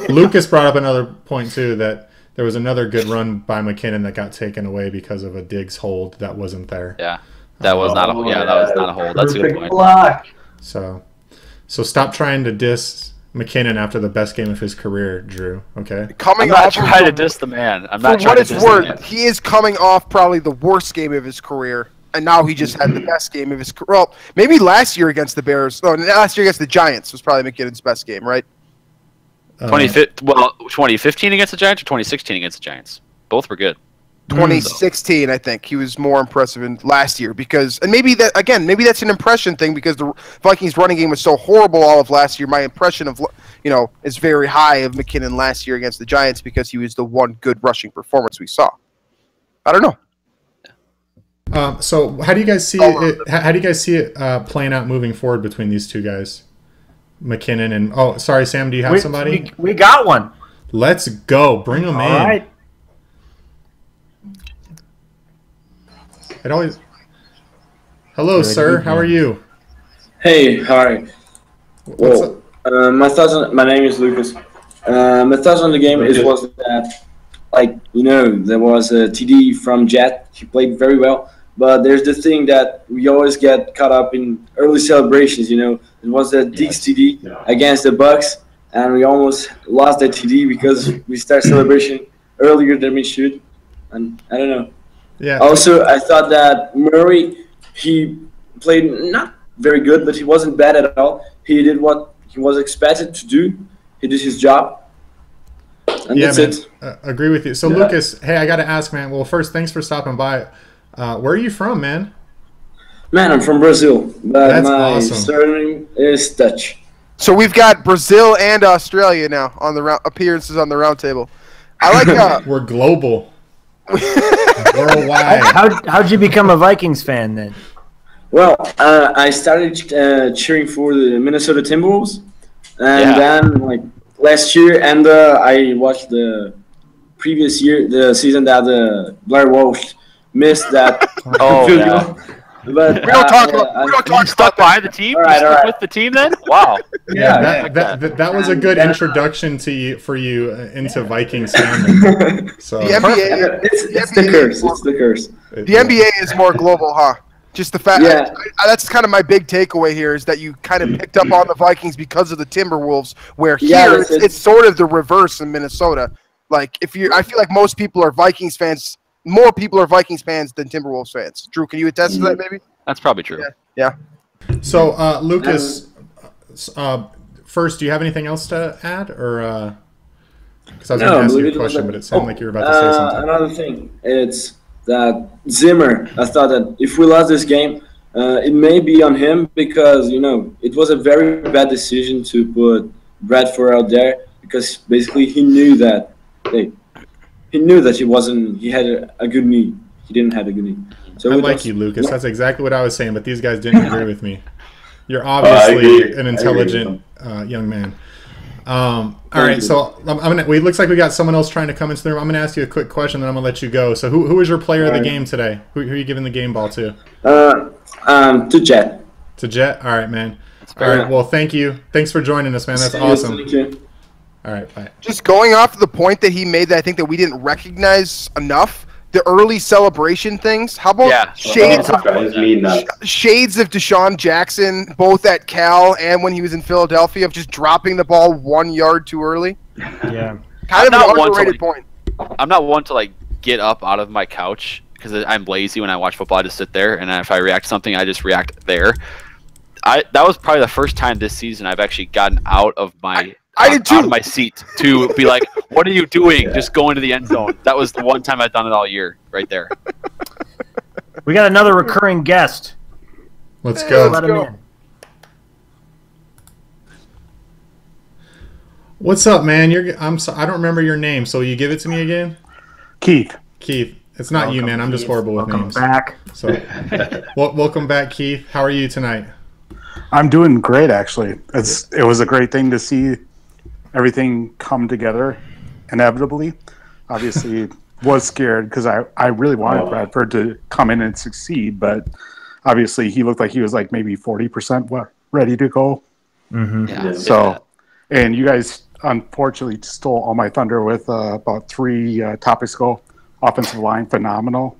Speaker 1: Lucas brought up another point too, that there was another good run by McKinnon that got taken away because of a Diggs hold that wasn't there.
Speaker 3: Yeah, that was not a hold. Yeah, that was not a hold. That's a good point.
Speaker 4: Block.
Speaker 1: So stop trying to diss McKinnon after the best game of his career, Drew. Okay.
Speaker 3: I'm not trying to diss the man. I'm not trying to diss the man.
Speaker 2: He is coming off probably the worst game of his career, and now he just had the best game of his career. Well, maybe last year against the Bears. No, last year against the Giants was probably McKinnon's best game, right?
Speaker 3: 2015 against the Giants or 2016 against the Giants? Both were good.
Speaker 2: 2016, I think he was more impressive in last year and maybe that's an impression thing because the Vikings running game was so horrible all of last year. My impression of is very high of McKinnon last year against the Giants because he was the one good rushing performance we saw. I don't know.
Speaker 1: So how do you guys see it? How do you guys see it playing out moving forward between these two guys, McKinnon and sorry, Sam, do you have somebody?
Speaker 5: We got one.
Speaker 1: Let's go. Bring them in.
Speaker 5: All right.
Speaker 1: Hello, sir. How are you?
Speaker 7: Hey, hi. Well, my name is Lucas. My thoughts on the game was that, there was a TD from Jet. He played very well. But there's the thing that we always get caught up in early celebrations. It was the Diggs TD against the Bucks, and we almost lost that TD because we start celebration earlier than we should. And I don't know.
Speaker 1: Yeah.
Speaker 7: Also, I thought that Murray, he played not very good, but he wasn't bad at all. He did what he was expected to do. He did his job. And that's it.
Speaker 1: Agree with you. So, Lucas, hey, I got to ask, man. Well, first, thanks for stopping by. Where are you from, man?
Speaker 7: Man, I'm from Brazil, but
Speaker 1: That's
Speaker 7: my
Speaker 1: awesome.
Speaker 7: surname is Dutch.
Speaker 2: So we've got Brazil and Australia now on the appearances on the roundtable. I like
Speaker 1: We're global. Worldwide.
Speaker 5: How'd you become a Vikings fan then?
Speaker 7: Well, I started cheering for the Minnesota Timberwolves, and then like last year, and I watched the previous year, the season that Blair Walsh missed that field goal. But
Speaker 2: we don't talk about.
Speaker 3: You stuck by the team.
Speaker 7: All right.
Speaker 3: With the team then? Wow.
Speaker 1: Yeah, that was a good introduction for you into Vikings family. So
Speaker 2: The NBA,
Speaker 7: it's the curse. It's the curse.
Speaker 2: the NBA is more global, huh? Just the fact that's kind of my big takeaway here is that you kind of picked up on the Vikings because of the Timberwolves, where here it's sort of the reverse in Minnesota. Like I feel like most people are Vikings fans. More people are Vikings fans than Timberwolves fans. Drew, can you attest to that, maybe?
Speaker 3: That's probably true.
Speaker 2: Yeah.
Speaker 1: So, Lucas, first, do you have anything else to add, or because I was going to ask you a question, but it sounded like you were about to say something.
Speaker 7: Another thing, it's that Zimmer. I thought that if we lost this game, it may be on him because it was a very bad decision to put Bradford out there because basically he knew that. He knew that he had a good knee. He didn't have a good knee. So
Speaker 1: I like you, Lucas. That's exactly what I was saying, but these guys didn't agree with me. You're obviously an intelligent young man. All right, so it looks like we got someone else trying to come into the room. I'm going to ask you a quick question, then I'm going to let you go. So who is your player of the game today? Who are you giving the game ball to?
Speaker 7: To Jet.
Speaker 1: To Jet? All right, man. All right, well, thank you. Thanks for joining us, man. That's awesome.
Speaker 7: Thank you.
Speaker 1: All right, bye.
Speaker 2: Just going off the point that he made that I think that we didn't recognize enough, the early celebration things. How about shades of Deshaun Jackson, both at Cal and when he was in Philadelphia, of just dropping the ball 1 yard too early?
Speaker 5: Yeah.
Speaker 2: Kind of an underrated point.
Speaker 3: I'm not one to get up out of my couch because I'm lazy when I watch football. I just sit there, and if I react to something, I just react there. That was probably the first time this season I've actually gotten out of my out of my seat to be like, what are you doing? Just go into the end zone. That was the one time I've done it all year, right there.
Speaker 5: We got another recurring guest.
Speaker 1: Let's go.
Speaker 5: Let him in.
Speaker 1: What's up, man? I don't remember your name, so will you give it to me again?
Speaker 8: Keith.
Speaker 1: It's not you, man. I'm just horrible with names.
Speaker 5: Welcome back.
Speaker 1: So, welcome back, Keith. How are you tonight?
Speaker 8: I'm doing great, actually. It was a great thing to see everything come together inevitably. Obviously, was scared because I really wanted Bradford to come in and succeed, but obviously he looked like he was maybe 40% ready to go.
Speaker 5: Mm-hmm.
Speaker 3: Yeah.
Speaker 8: So, and you guys unfortunately stole all my thunder with about 3 topics ago. Offensive line, phenomenal.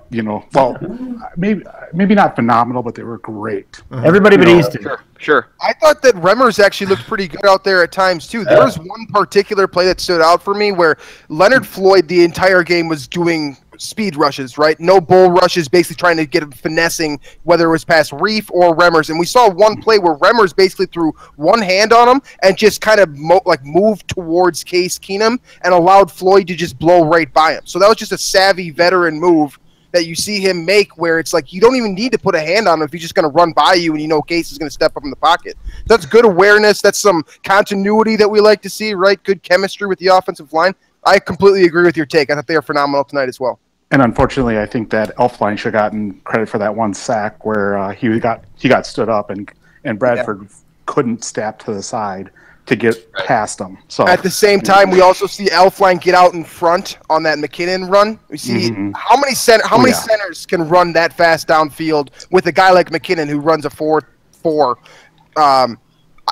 Speaker 8: Maybe not phenomenal, but they were great.
Speaker 5: Everybody but Easton.
Speaker 3: Sure.
Speaker 2: I thought that Remmers actually looked pretty good out there at times, too. There was one particular play that stood out for me where Leonard Floyd the entire game was doing speed rushes, right? No bull rushes, basically trying to get him finessing, whether it was past Reef or Remmers. And we saw one play where Remmers basically threw one hand on him and just kind of moved towards Case Keenum and allowed Floyd to just blow right by him. So that was just a savvy veteran move that you see him make where it's like you don't even need to put a hand on him if he's just going to run by you and you know Case is going to step up in the pocket. That's good awareness. That's some continuity that we like to see, right? Good chemistry with the offensive line. I completely agree with your take. I thought they were phenomenal tonight as well.
Speaker 8: And unfortunately, I think that Elflein should have gotten credit for that one sack where he got stood up and Bradford couldn't step to the side to get past him. So
Speaker 2: at the same time, we also see Elflein get out in front on that McKinnon run. We see how many centers can run that fast downfield with a guy like McKinnon who runs a 4.4.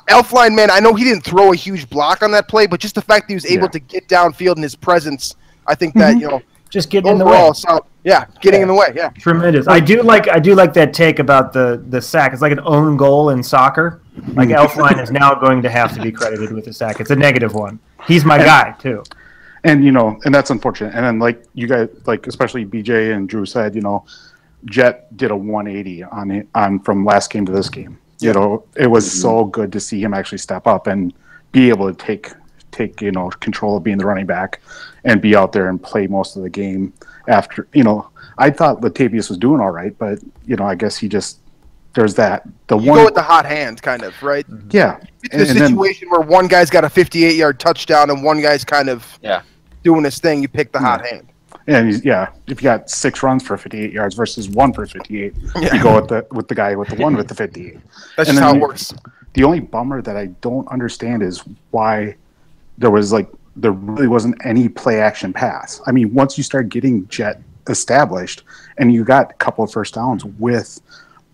Speaker 2: Elflein, man, I know he didn't throw a huge block on that play, but just the fact that he was able to get downfield in his presence, I think that
Speaker 5: just getting in the way.
Speaker 2: So, getting in the way. Yeah,
Speaker 5: tremendous. I do like that take about the sack. It's like an own goal in soccer. Like Elflein is now going to have to be credited with the sack. It's a negative one. He's my guy too.
Speaker 8: And and that's unfortunate. And then like you guys, especially BJ and Drew said, Jet did a 180 on from last game to this game. It was so good to see him actually step up and be able to take control of being the running back and be out there and play most of the game after, I thought Latavius was doing all right, but, I guess he just, there's that.
Speaker 2: You go with the hot hand, kind of, right?
Speaker 8: Yeah.
Speaker 2: It's a situation where one guy's got a 58-yard touchdown and one guy's kind of doing his thing, you pick the hot hand.
Speaker 8: And if you got 6 runs for 58 yards versus 1 for 58, you go with the guy with the 1 with the 58.
Speaker 2: That's just how it works.
Speaker 8: The only bummer that I don't understand is why there really wasn't any play action pass. I mean, once you start getting Jet established and you got a couple of first downs with,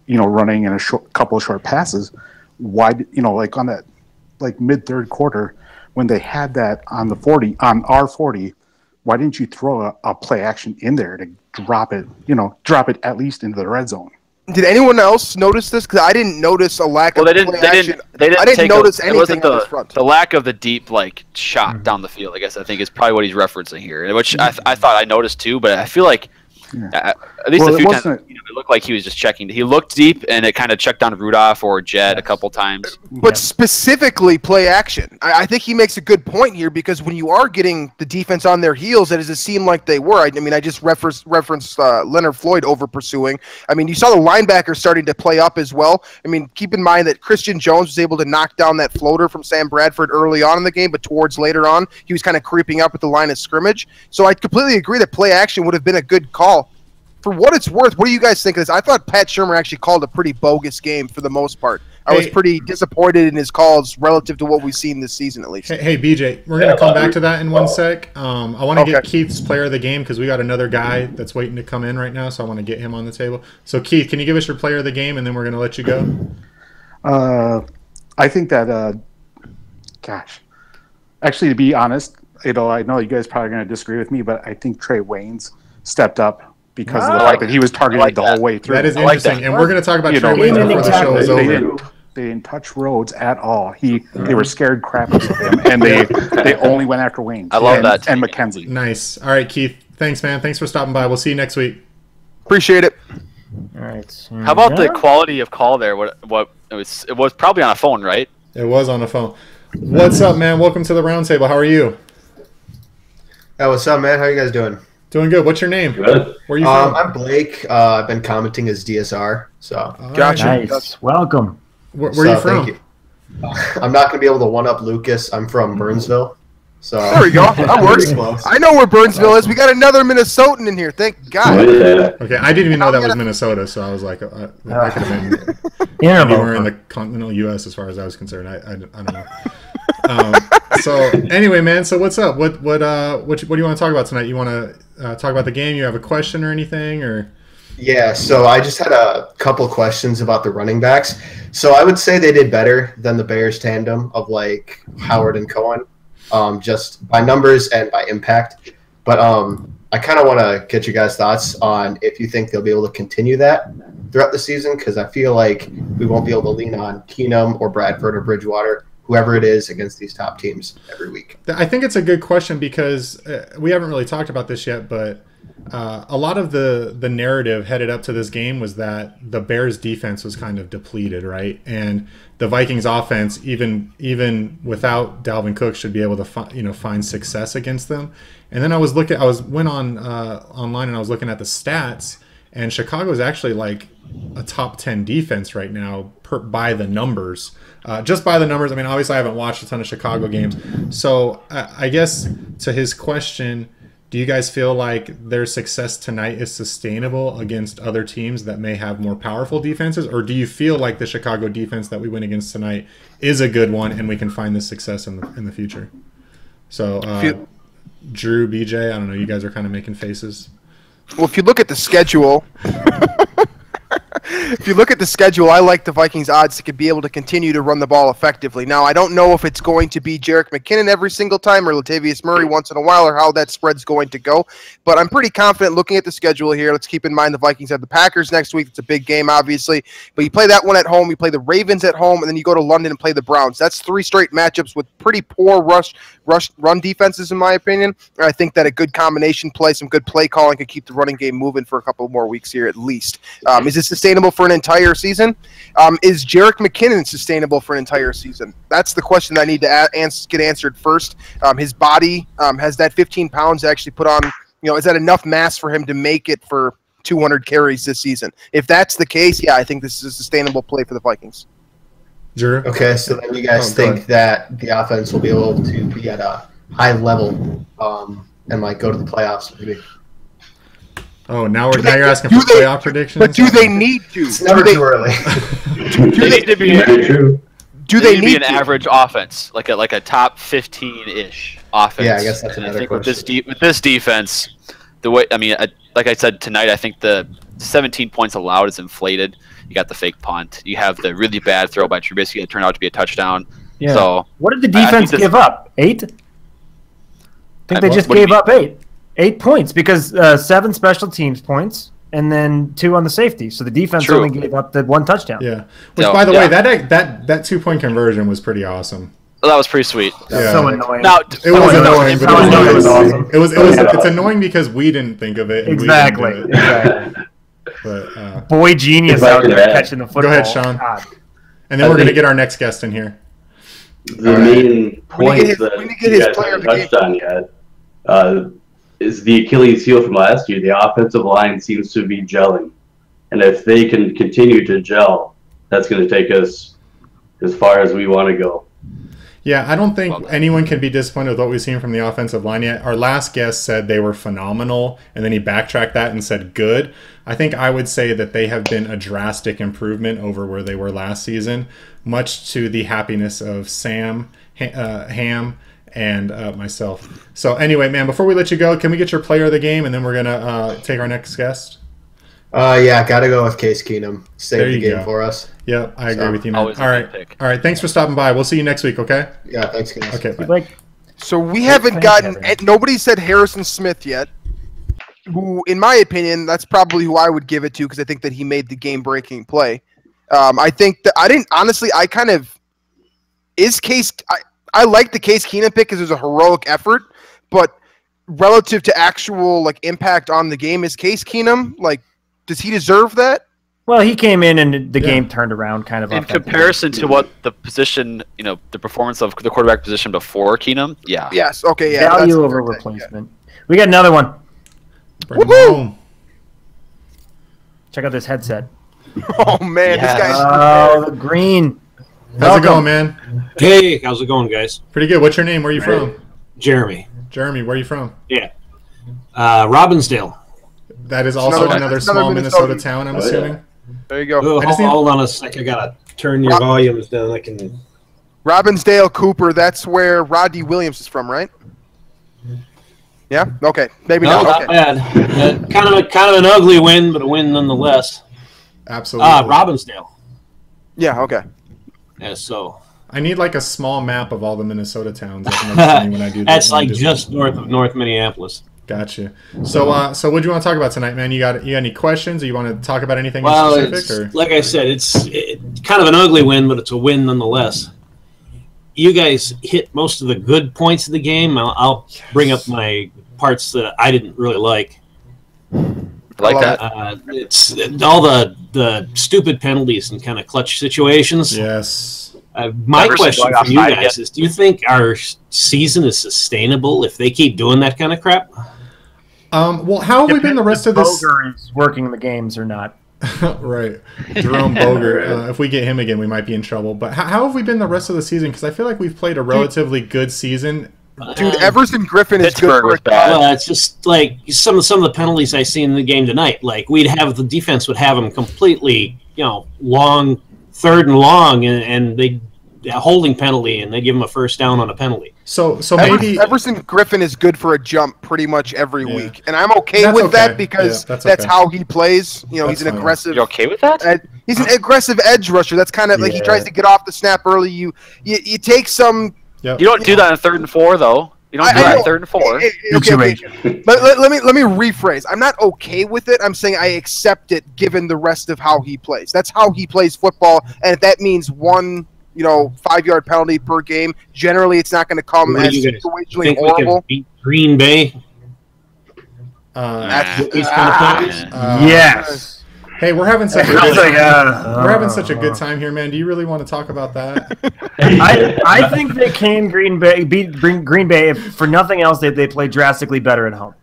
Speaker 8: running in a couple of short passes, why, like on that, like mid-third quarter when they had that on the 40, on our 40, why didn't you throw a play action in there to drop it at least into the red zone?
Speaker 2: Did anyone else notice this? Because I didn't notice a lack of play action.
Speaker 3: They didn't
Speaker 2: I didn't notice anything
Speaker 3: on
Speaker 2: this front.
Speaker 3: The lack of the deep shot down the field, I think is probably what he's referencing here, which I thought I noticed too. But I feel like at least a few times it looked like he was just checking. He looked deep and it kind of checked on Rudolph or Jet a couple times.
Speaker 2: But specifically play action. I think he makes a good point here because when you are getting the defense on their heels, it doesn't seem like they were. I mean, I just referenced Leonard Floyd over pursuing. I mean, you saw the linebackers starting to play up as well. I mean, keep in mind that Christian Jones was able to knock down that floater from Sam Bradford early on in the game, but towards later on, he was kind of creeping up at the line of scrimmage. So I completely agree that play action would have been a good call. For what it's worth, what do you guys think of this? I thought Pat Shurmur actually called a pretty bogus game for the most part. I was pretty disappointed in his calls relative to what we've seen this season, at least.
Speaker 1: Hey BJ, we're going to come back to that in 1 sec. I want to get Keith's player of the game because we got another guy that's waiting to come in right now, so I want to get him on the table. So, Keith, can you give us your player of the game, and then we're going to let you go?
Speaker 8: I think that, actually, to be honest, I know you guys are probably going to disagree with me, but I think Trae Waynes stepped up because of the fact that he was targeted the whole way through.
Speaker 1: That is interesting, and we're going to talk about Trae Waynes before the show is over.
Speaker 8: They didn't touch Rhodes at all. They were scared crapless of him, and they only went after Wayne.
Speaker 3: I love that.
Speaker 8: And McKenzie.
Speaker 1: Nice. All right, Keith. Thanks, man. Thanks for stopping by. We'll see you next week.
Speaker 2: Appreciate it.
Speaker 5: All right.
Speaker 3: How about the quality of call there? What it was probably on a phone, right?
Speaker 1: It was on a phone. What's up, man? Welcome to the roundtable. How are you?
Speaker 9: Hey, what's up, man? How you guys doing?
Speaker 1: Doing good. What's your name?
Speaker 4: Good.
Speaker 1: Where are you from?
Speaker 9: I'm Blake. I've been commenting as DSR. So
Speaker 2: Gotcha.
Speaker 5: Nice. Welcome.
Speaker 1: Where are you from?
Speaker 9: Thank you. I'm not going to be able to one-up Lucas. I'm from Burnsville. So
Speaker 2: there we go. That works.
Speaker 9: Close.
Speaker 2: I know where Burnsville is. We got another Minnesotan in here. Thank God.
Speaker 1: Okay, I didn't even know that was Minnesota, so I was like, I could have been anywhere in the continental U.S. as far as I was concerned. I don't know. So anyway, man. So what's up? What do you want to talk about tonight? You want to talk about the game? You have a question or anything, or?
Speaker 9: Yeah. So I just had a couple questions about the running backs. So I would say they did better than the Bears tandem of like Howard and Cohen, just by numbers and by impact. But I kind of want to get you guys' thoughts on if you think they'll be able to continue that throughout the season, because I feel like we won't be able to lean on Keenum or Bradford or Bridgewater, whoever it is, against these top teams every week.
Speaker 1: I think it's a good question because we haven't really talked about this yet, but a lot of the narrative headed up to this game was that the Bears defense was kind of depleted, right? And the Vikings offense, even without Dalvin Cook, should be able to find success against them. And then I went on online and I was looking at the stats, and Chicago is actually like a top 10 defense right now by the numbers. Just by the numbers. I mean, obviously I haven't watched a ton of Chicago games. So I guess to his question, do you guys feel like their success tonight is sustainable against other teams that may have more powerful defenses? Or do you feel like the Chicago defense that we went against tonight is a good one and we can find this success in the future? So, Drew, BJ, I don't know. You guys are kind of making faces.
Speaker 2: Well, if you look at the schedule... If you look at the schedule, I like the Vikings' odds to be able to continue to run the ball effectively. Now, I don't know if it's going to be Jerick McKinnon every single time or Latavius Murray once in a while or how that spread's going to go, but I'm pretty confident looking at the schedule here. Let's keep in mind the Vikings have the Packers next week. It's a big game, obviously, but you play that one at home, you play the Ravens at home, and then you go to London and play the Browns. That's 3 straight matchups with pretty poor run defenses, in my opinion. I think that a good combination play, some good play calling could keep the running game moving for a couple more weeks here at least. Is it sustainable for an entire season? Is Jerick McKinnon sustainable for an entire season? That's the question that I need to get answered first. His body has that 15 pounds to actually put on, is that enough mass for him to make it for 200 carries this season? If that's the case, yeah, I think this is a sustainable play for the Vikings.
Speaker 1: Drew?
Speaker 9: Okay, so then you guys think that the offense will be able to be at a high level and like go to the playoffs. Maybe.
Speaker 1: Oh, now you're asking for playoff predictions.
Speaker 2: But do they need to?
Speaker 9: It's never too early.
Speaker 3: They need to be
Speaker 4: Very true.
Speaker 2: Do they
Speaker 3: be
Speaker 2: need
Speaker 3: an
Speaker 2: to?
Speaker 3: average offense, like a top 15-ish offense?
Speaker 9: Yeah, I guess that's
Speaker 3: and
Speaker 9: another
Speaker 3: I think
Speaker 9: question.
Speaker 3: with this defense, the way like I said tonight, I think the 17 points allowed is inflated. You got the fake punt. You have the really bad throw by Trubisky that turned out to be a touchdown.
Speaker 5: Yeah.
Speaker 3: So
Speaker 5: what did the
Speaker 3: I
Speaker 5: defense
Speaker 3: think this-
Speaker 5: give up? 8? I think they just
Speaker 3: what do you
Speaker 5: gave up 8. 8 points because 7 special teams points and then 2 on the safety. So the defense
Speaker 3: True.
Speaker 5: only gave up the 1 touchdown.
Speaker 1: Yeah. Which,
Speaker 3: No,
Speaker 1: by the way,
Speaker 3: yeah.
Speaker 1: that 2-point conversion was pretty awesome.
Speaker 3: That was pretty sweet.
Speaker 1: Yeah.
Speaker 5: So annoying.
Speaker 3: Now,
Speaker 1: It was annoying, but it was
Speaker 5: awesome.
Speaker 1: It's annoying because we didn't think of it. And
Speaker 5: Exactly.
Speaker 1: We didn't do it. But
Speaker 5: Boy genius
Speaker 4: If I
Speaker 5: out
Speaker 4: could
Speaker 5: there
Speaker 4: add-
Speaker 5: catching the football.
Speaker 1: Go ahead, Sean.
Speaker 5: God.
Speaker 1: and then we're going to get our next guest in here.
Speaker 4: The main point
Speaker 2: we
Speaker 4: that
Speaker 2: need to get
Speaker 4: you
Speaker 2: his
Speaker 4: guys
Speaker 2: player
Speaker 4: haven't
Speaker 2: of the
Speaker 4: touched on yet is the Achilles heel from last year. The offensive line seems to be gelling. And if they can continue to gel, that's going to take us as far as we want to go.
Speaker 1: Yeah, I don't think anyone can be disappointed with what we've seen from the offensive line yet. Our last guest said they were phenomenal, and then he backtracked that and said good. I think I would say that they have been a drastic improvement over where they were last season, much to the happiness of Sam, Ham, and myself. So anyway, man, before we let you go, can we get your player of the game, and then we're going to take our next guest?
Speaker 9: Yeah, gotta go with Case Keenum.
Speaker 1: There
Speaker 9: Save the
Speaker 1: you
Speaker 9: game
Speaker 1: go.
Speaker 9: for us.
Speaker 1: Yep, I agree with you, man.
Speaker 3: Always a
Speaker 1: All
Speaker 3: good
Speaker 1: right.
Speaker 3: pick.
Speaker 1: All right, thanks for stopping by. We'll see you next week, okay?
Speaker 9: Yeah, thanks, guys.
Speaker 1: Okay, bye.
Speaker 5: Like,
Speaker 2: So we haven't gotten. Nobody said Harrison Smith yet. Who, in my opinion, that's probably who I would give it to because I think that he made the game-breaking play. I think that I didn't honestly. I kind of is Case. I like the Case Keenum pick because it was a heroic effort, but relative to actual like impact on the game, is Case Keenum like? Does he deserve that?
Speaker 5: well, he came in and the game turned around kind of.
Speaker 3: In
Speaker 5: off that
Speaker 3: comparison to what the position, the performance of the quarterback position before Keenum, yeah.
Speaker 2: Yes. Okay. Yeah.
Speaker 5: value
Speaker 2: that's a
Speaker 5: over
Speaker 2: fair thing,
Speaker 5: replacement. We got another one.
Speaker 1: Bring him
Speaker 2: Woohoo!
Speaker 1: home.
Speaker 5: Check out this headset.
Speaker 2: Yeah. Oh man,
Speaker 3: Yes.
Speaker 2: this guy's.
Speaker 5: Oh, the green.
Speaker 1: How's it
Speaker 5: Welcome.
Speaker 1: going, man?
Speaker 10: Hey, how's it going, guys?
Speaker 1: Pretty good. What's your name? Where are you from?
Speaker 10: Jeremy.
Speaker 1: Jeremy, where are you from?
Speaker 10: Yeah. Robbinsdale.
Speaker 1: That is also
Speaker 2: another-
Speaker 1: another
Speaker 2: that's
Speaker 1: small
Speaker 2: another
Speaker 1: Minnesota
Speaker 2: Minnesota.
Speaker 1: town, I'm
Speaker 4: Oh, yeah.
Speaker 1: assuming.
Speaker 2: There you go.
Speaker 10: Oh,
Speaker 1: I just need-
Speaker 10: hold on a sec. I gotta turn your volumes down. I can.
Speaker 2: Robbinsdale Cooper. That's where Rodney Williams is from, right? Yeah. Okay. Maybe
Speaker 10: No,
Speaker 2: not.
Speaker 10: not
Speaker 2: Okay.
Speaker 10: bad. Kind of an ugly win, but a win nonetheless.
Speaker 1: Absolutely.
Speaker 10: Robbinsdale.
Speaker 2: Yeah. Okay.
Speaker 10: Yeah. So
Speaker 1: I need like a small map of all the Minnesota towns. Like when I do
Speaker 10: that's
Speaker 1: this, when I
Speaker 10: like
Speaker 1: do
Speaker 10: just
Speaker 1: this.
Speaker 10: north of North Minneapolis.
Speaker 1: Gotcha. So, so what do you want to talk about tonight, man? You got any questions, or you want to talk about anything
Speaker 10: Well,
Speaker 1: in
Speaker 10: it's,
Speaker 1: specific? Or?
Speaker 10: like I said, it's kind of an ugly win, but it's a win nonetheless. You guys hit most of the good points of the game. I'll bring up my parts that I didn't really like.
Speaker 3: Like
Speaker 2: I
Speaker 3: that.
Speaker 2: love
Speaker 10: It's all the stupid penalties and kind of clutch situations.
Speaker 1: Yes.
Speaker 10: My
Speaker 3: Never
Speaker 10: question
Speaker 3: going
Speaker 10: for you
Speaker 3: outside
Speaker 10: guys
Speaker 3: yet.
Speaker 10: is: do you think our season is sustainable if they keep doing that kind of crap?
Speaker 1: Well, how have we been the rest of this?
Speaker 5: Boger is working the games or not?
Speaker 1: Right, Jerome Boger. If we get him again, we might be in trouble. But how have we been the rest of the season? Because I feel like we've played a relatively good season.
Speaker 2: Dude, Everson Griffin is
Speaker 3: Pittsburgh
Speaker 2: good for
Speaker 3: was
Speaker 2: a
Speaker 3: bad.
Speaker 10: Well, it's just like some of the penalties I see in the game tonight. Like the defense would have them completely, long, 3rd and long, and they a holding penalty, and they give them a first down on a penalty.
Speaker 1: So maybe
Speaker 2: Everson Griffin is good for a jump pretty much every
Speaker 1: Yeah.
Speaker 2: week, and I'm okay
Speaker 1: That's
Speaker 2: with
Speaker 1: okay.
Speaker 2: that because
Speaker 1: Yeah, that's
Speaker 2: that's
Speaker 1: okay.
Speaker 2: how he plays. He's
Speaker 1: That's
Speaker 2: an
Speaker 1: fine.
Speaker 2: aggressive.
Speaker 3: You okay with that?
Speaker 2: He's an aggressive edge rusher. That's kind of like he
Speaker 1: Yeah.
Speaker 2: tries to get off the snap early. You take some.
Speaker 1: Yep.
Speaker 3: You don't do that on 3rd and 4, though. You don't do
Speaker 2: I
Speaker 3: that
Speaker 2: know.
Speaker 3: on 3rd and 4.
Speaker 2: Okay.
Speaker 5: Situation.
Speaker 2: Let me rephrase. I'm not okay with it. I'm saying I accept it given the rest of how he plays. That's how he plays football, and if that means one 5-yard penalty per game, generally it's not going to come
Speaker 10: What do
Speaker 2: as
Speaker 10: you guys
Speaker 2: situationally
Speaker 10: think we
Speaker 2: horrible.
Speaker 10: can beat Green Bay?
Speaker 2: That's-
Speaker 5: Yes.
Speaker 1: Hey, we're having such a
Speaker 5: I was
Speaker 1: good,
Speaker 5: like,
Speaker 1: we're having such a good time here, man. Do you really want to talk about that?
Speaker 5: I think they can beat Green Bay if for nothing else they play drastically better at home.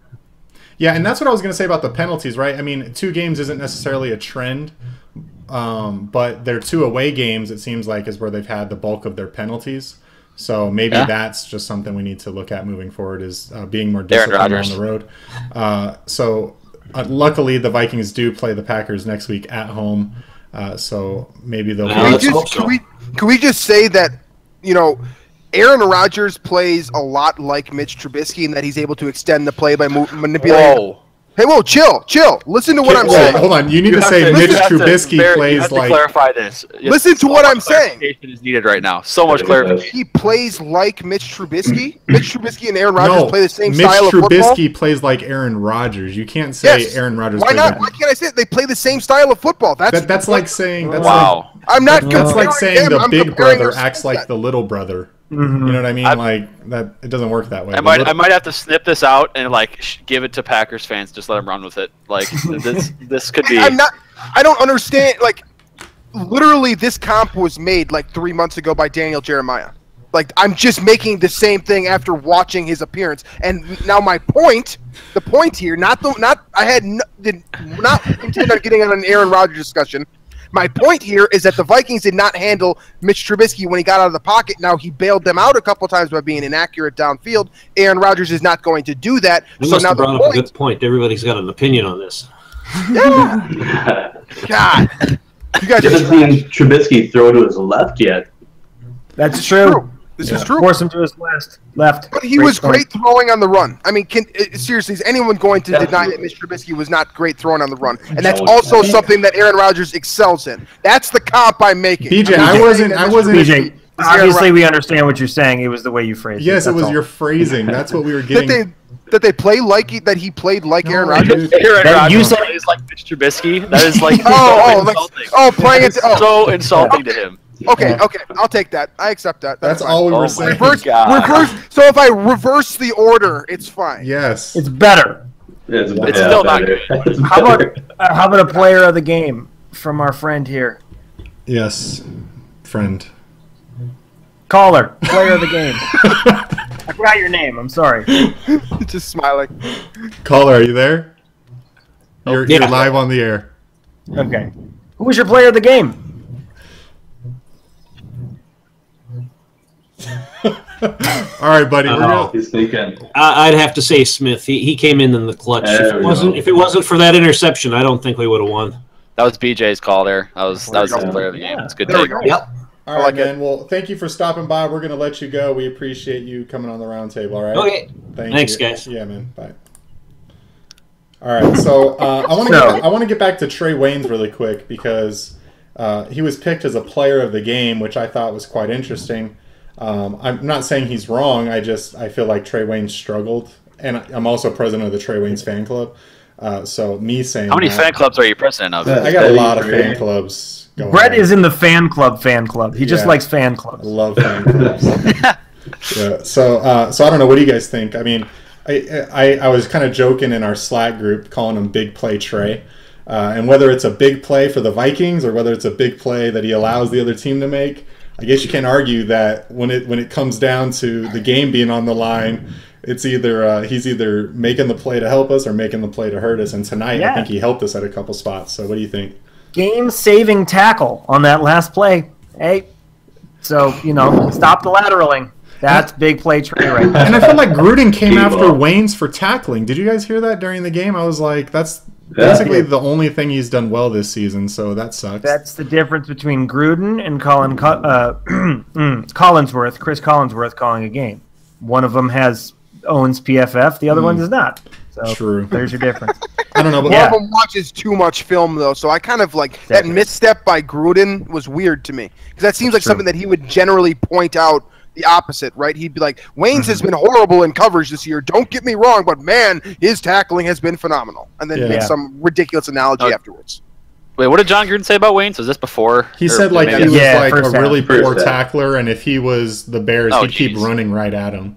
Speaker 1: Yeah, and that's what I was going to say about the penalties, right? I mean, 2 games isn't necessarily a trend, but their 2 away games, it seems like, is where they've had the bulk of their penalties. So maybe that's just something we need to look at moving forward, is being more disciplined on the road. Luckily, the Vikings do play the Packers next week at home, so maybe they'll.
Speaker 2: Can we just say that, Aaron Rodgers plays a lot like Mitch Trubisky in that he's able to extend the play by manipulating. Hey, whoa, chill. Listen to what I'm saying.
Speaker 1: Hold on, you need to say Mitch Trubisky plays like.
Speaker 3: Clarify this.
Speaker 2: Listen to what I'm saying.
Speaker 3: Clarification is needed right now. So much clarification.
Speaker 2: He plays like Mitch Trubisky. Mitch Trubisky and Aaron Rodgers play the same style of
Speaker 1: football.
Speaker 2: football.
Speaker 1: Mitch Trubisky plays like Aaron Rodgers. You can't say Aaron Rodgers.
Speaker 2: Why not? Why can't I say it? They play the same style of football? That's
Speaker 1: like saying.
Speaker 2: I'm not.
Speaker 1: That's like saying the big brother acts like the little brother. Mm-hmm. You know what I mean? Like that, it doesn't work that way.
Speaker 3: I might have to snip this out and give it to Packers fans. Just let them run with it. Like this could be.
Speaker 2: I don't understand. Literally, this comp was made 3 months ago by Daniel Jeremiah. I'm just making the same thing after watching his appearance. And now the point here, did not intend on getting on an Aaron Rodgers discussion. My point here is that the Vikings did not handle Mitch Trubisky when he got out of the pocket. Now, he bailed them out a couple times by being inaccurate downfield. Aaron Rodgers is not going to do that.
Speaker 10: You must have brought up a good point. Everybody's got an opinion on this.
Speaker 2: Yeah. God. You guys
Speaker 4: haven't seen Trubisky throw to his left yet.
Speaker 5: That's true.
Speaker 2: This is true.
Speaker 5: Force him to his left.
Speaker 2: But he was great throwing on the run. I mean, seriously, is anyone going to deny that Mitch Trubisky was not great throwing on the run? And that's also something that Aaron Rodgers excels in. That's the comp I'm making.
Speaker 1: BJ, I wasn't.
Speaker 5: BJ, obviously, we understand what you're saying. It was the way you phrased it.
Speaker 1: Yes, it was your phrasing. That's what we were getting.
Speaker 2: That they play that he played like Aaron Rodgers.
Speaker 3: Aaron Rodgers plays like Mitch Trubisky. That is
Speaker 2: playing it.
Speaker 3: So insulting to him.
Speaker 2: Okay, I'll take that. I accept that.
Speaker 1: That's all we were saying.
Speaker 2: Reverse. So if I reverse the order, it's fine.
Speaker 1: Yes,
Speaker 5: it's better.
Speaker 3: It's still not good.
Speaker 5: How about a player of the game from our friend here?
Speaker 1: Yes, friend.
Speaker 5: Caller, player of the game. I forgot your name. I'm sorry.
Speaker 2: Just smiling.
Speaker 1: Caller, are you there? You're live on the air.
Speaker 5: Okay. Who was your player of the game?
Speaker 1: All right, buddy.
Speaker 4: He's thinking.
Speaker 10: I'd have to say Smith. He came in the clutch. If it wasn't for that interception, I don't think we would have won.
Speaker 3: That was BJ's call there. That was the player of the game. It's good.
Speaker 10: Yep.
Speaker 1: All right, man. Well, thank you for stopping by. We're going to let you go. We appreciate you coming on the roundtable. All right.
Speaker 10: Okay. Thanks,
Speaker 1: you.
Speaker 10: guys.
Speaker 1: Yeah, man. Bye. All right. So I want to get back to Trae Waynes really quick because he was picked as a player of the game, which I thought was quite interesting. I'm not saying he's wrong. I feel like Trae Waynes struggled, and I'm also president of the Trae Waynes fan club. So me saying
Speaker 3: how many fan clubs are you president of?
Speaker 1: I got a lot of fan clubs.
Speaker 5: Brett is in the fan club. He just likes fan clubs.
Speaker 1: I love fan clubs. Yeah. So I don't know. What do you guys think? I mean, I was kind of joking in our Slack group, calling him Big Play Trae. And whether it's a big play for the Vikings or whether it's a big play that he allows the other team to make, I guess you can't argue that when it comes down to the game being on the line, it's either he's either making the play to help us or making the play to hurt us. And tonight, I think he helped us at a couple spots. So what do you think?
Speaker 5: Game-saving tackle on that last play. Hey, so, stop the lateraling. That's big play Trae right there.
Speaker 1: And I feel like Gruden came after Waynes for tackling. Did you guys hear that during the game? I was like, that's basically the only thing he's done well this season, so that sucks.
Speaker 5: That's the difference between Gruden and Chris Collinsworth calling a game. One of them owns PFF, the other one does not. So
Speaker 1: true.
Speaker 5: There's your difference.
Speaker 1: I don't know, but
Speaker 2: one of them watches too much film though, so I kind of that misstep by Gruden was weird to me because that seems like something that he would generally point out the opposite, right? He'd be like, Waynes has been horrible in coverage this year. Don't get me wrong, but man, his tackling has been phenomenal. And then make some ridiculous analogy afterwards.
Speaker 3: Wait, what did John Gruden say about Waynes? Was this before?
Speaker 1: He said he was a really poor tackler, and if he was the Bears, he'd keep running right at him.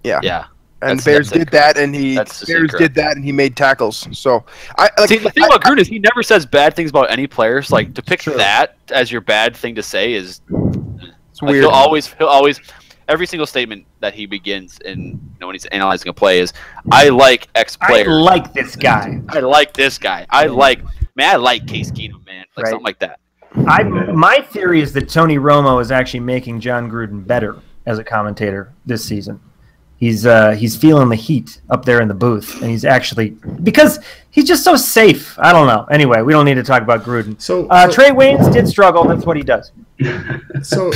Speaker 2: Yeah. Yeah. And Bears did that, and he made tackles. So
Speaker 3: see, the thing about Gruden is he never says bad things about any players. Like to pick that as your bad thing to say is it's weird. He'll always every single statement that he begins in when he's analyzing a play is I like X player.
Speaker 5: I like this guy.
Speaker 3: I like this guy. I like Case Keenum, man. Something like that.
Speaker 5: My theory is that Tony Romo is actually making John Gruden better. as a commentator this season. He's feeling the heat up there in the booth, and he's actually because he's just so safe. I don't know. Anyway, we don't need to talk about Gruden.
Speaker 1: So
Speaker 5: Trae Waynes did struggle. That's what he does.
Speaker 1: So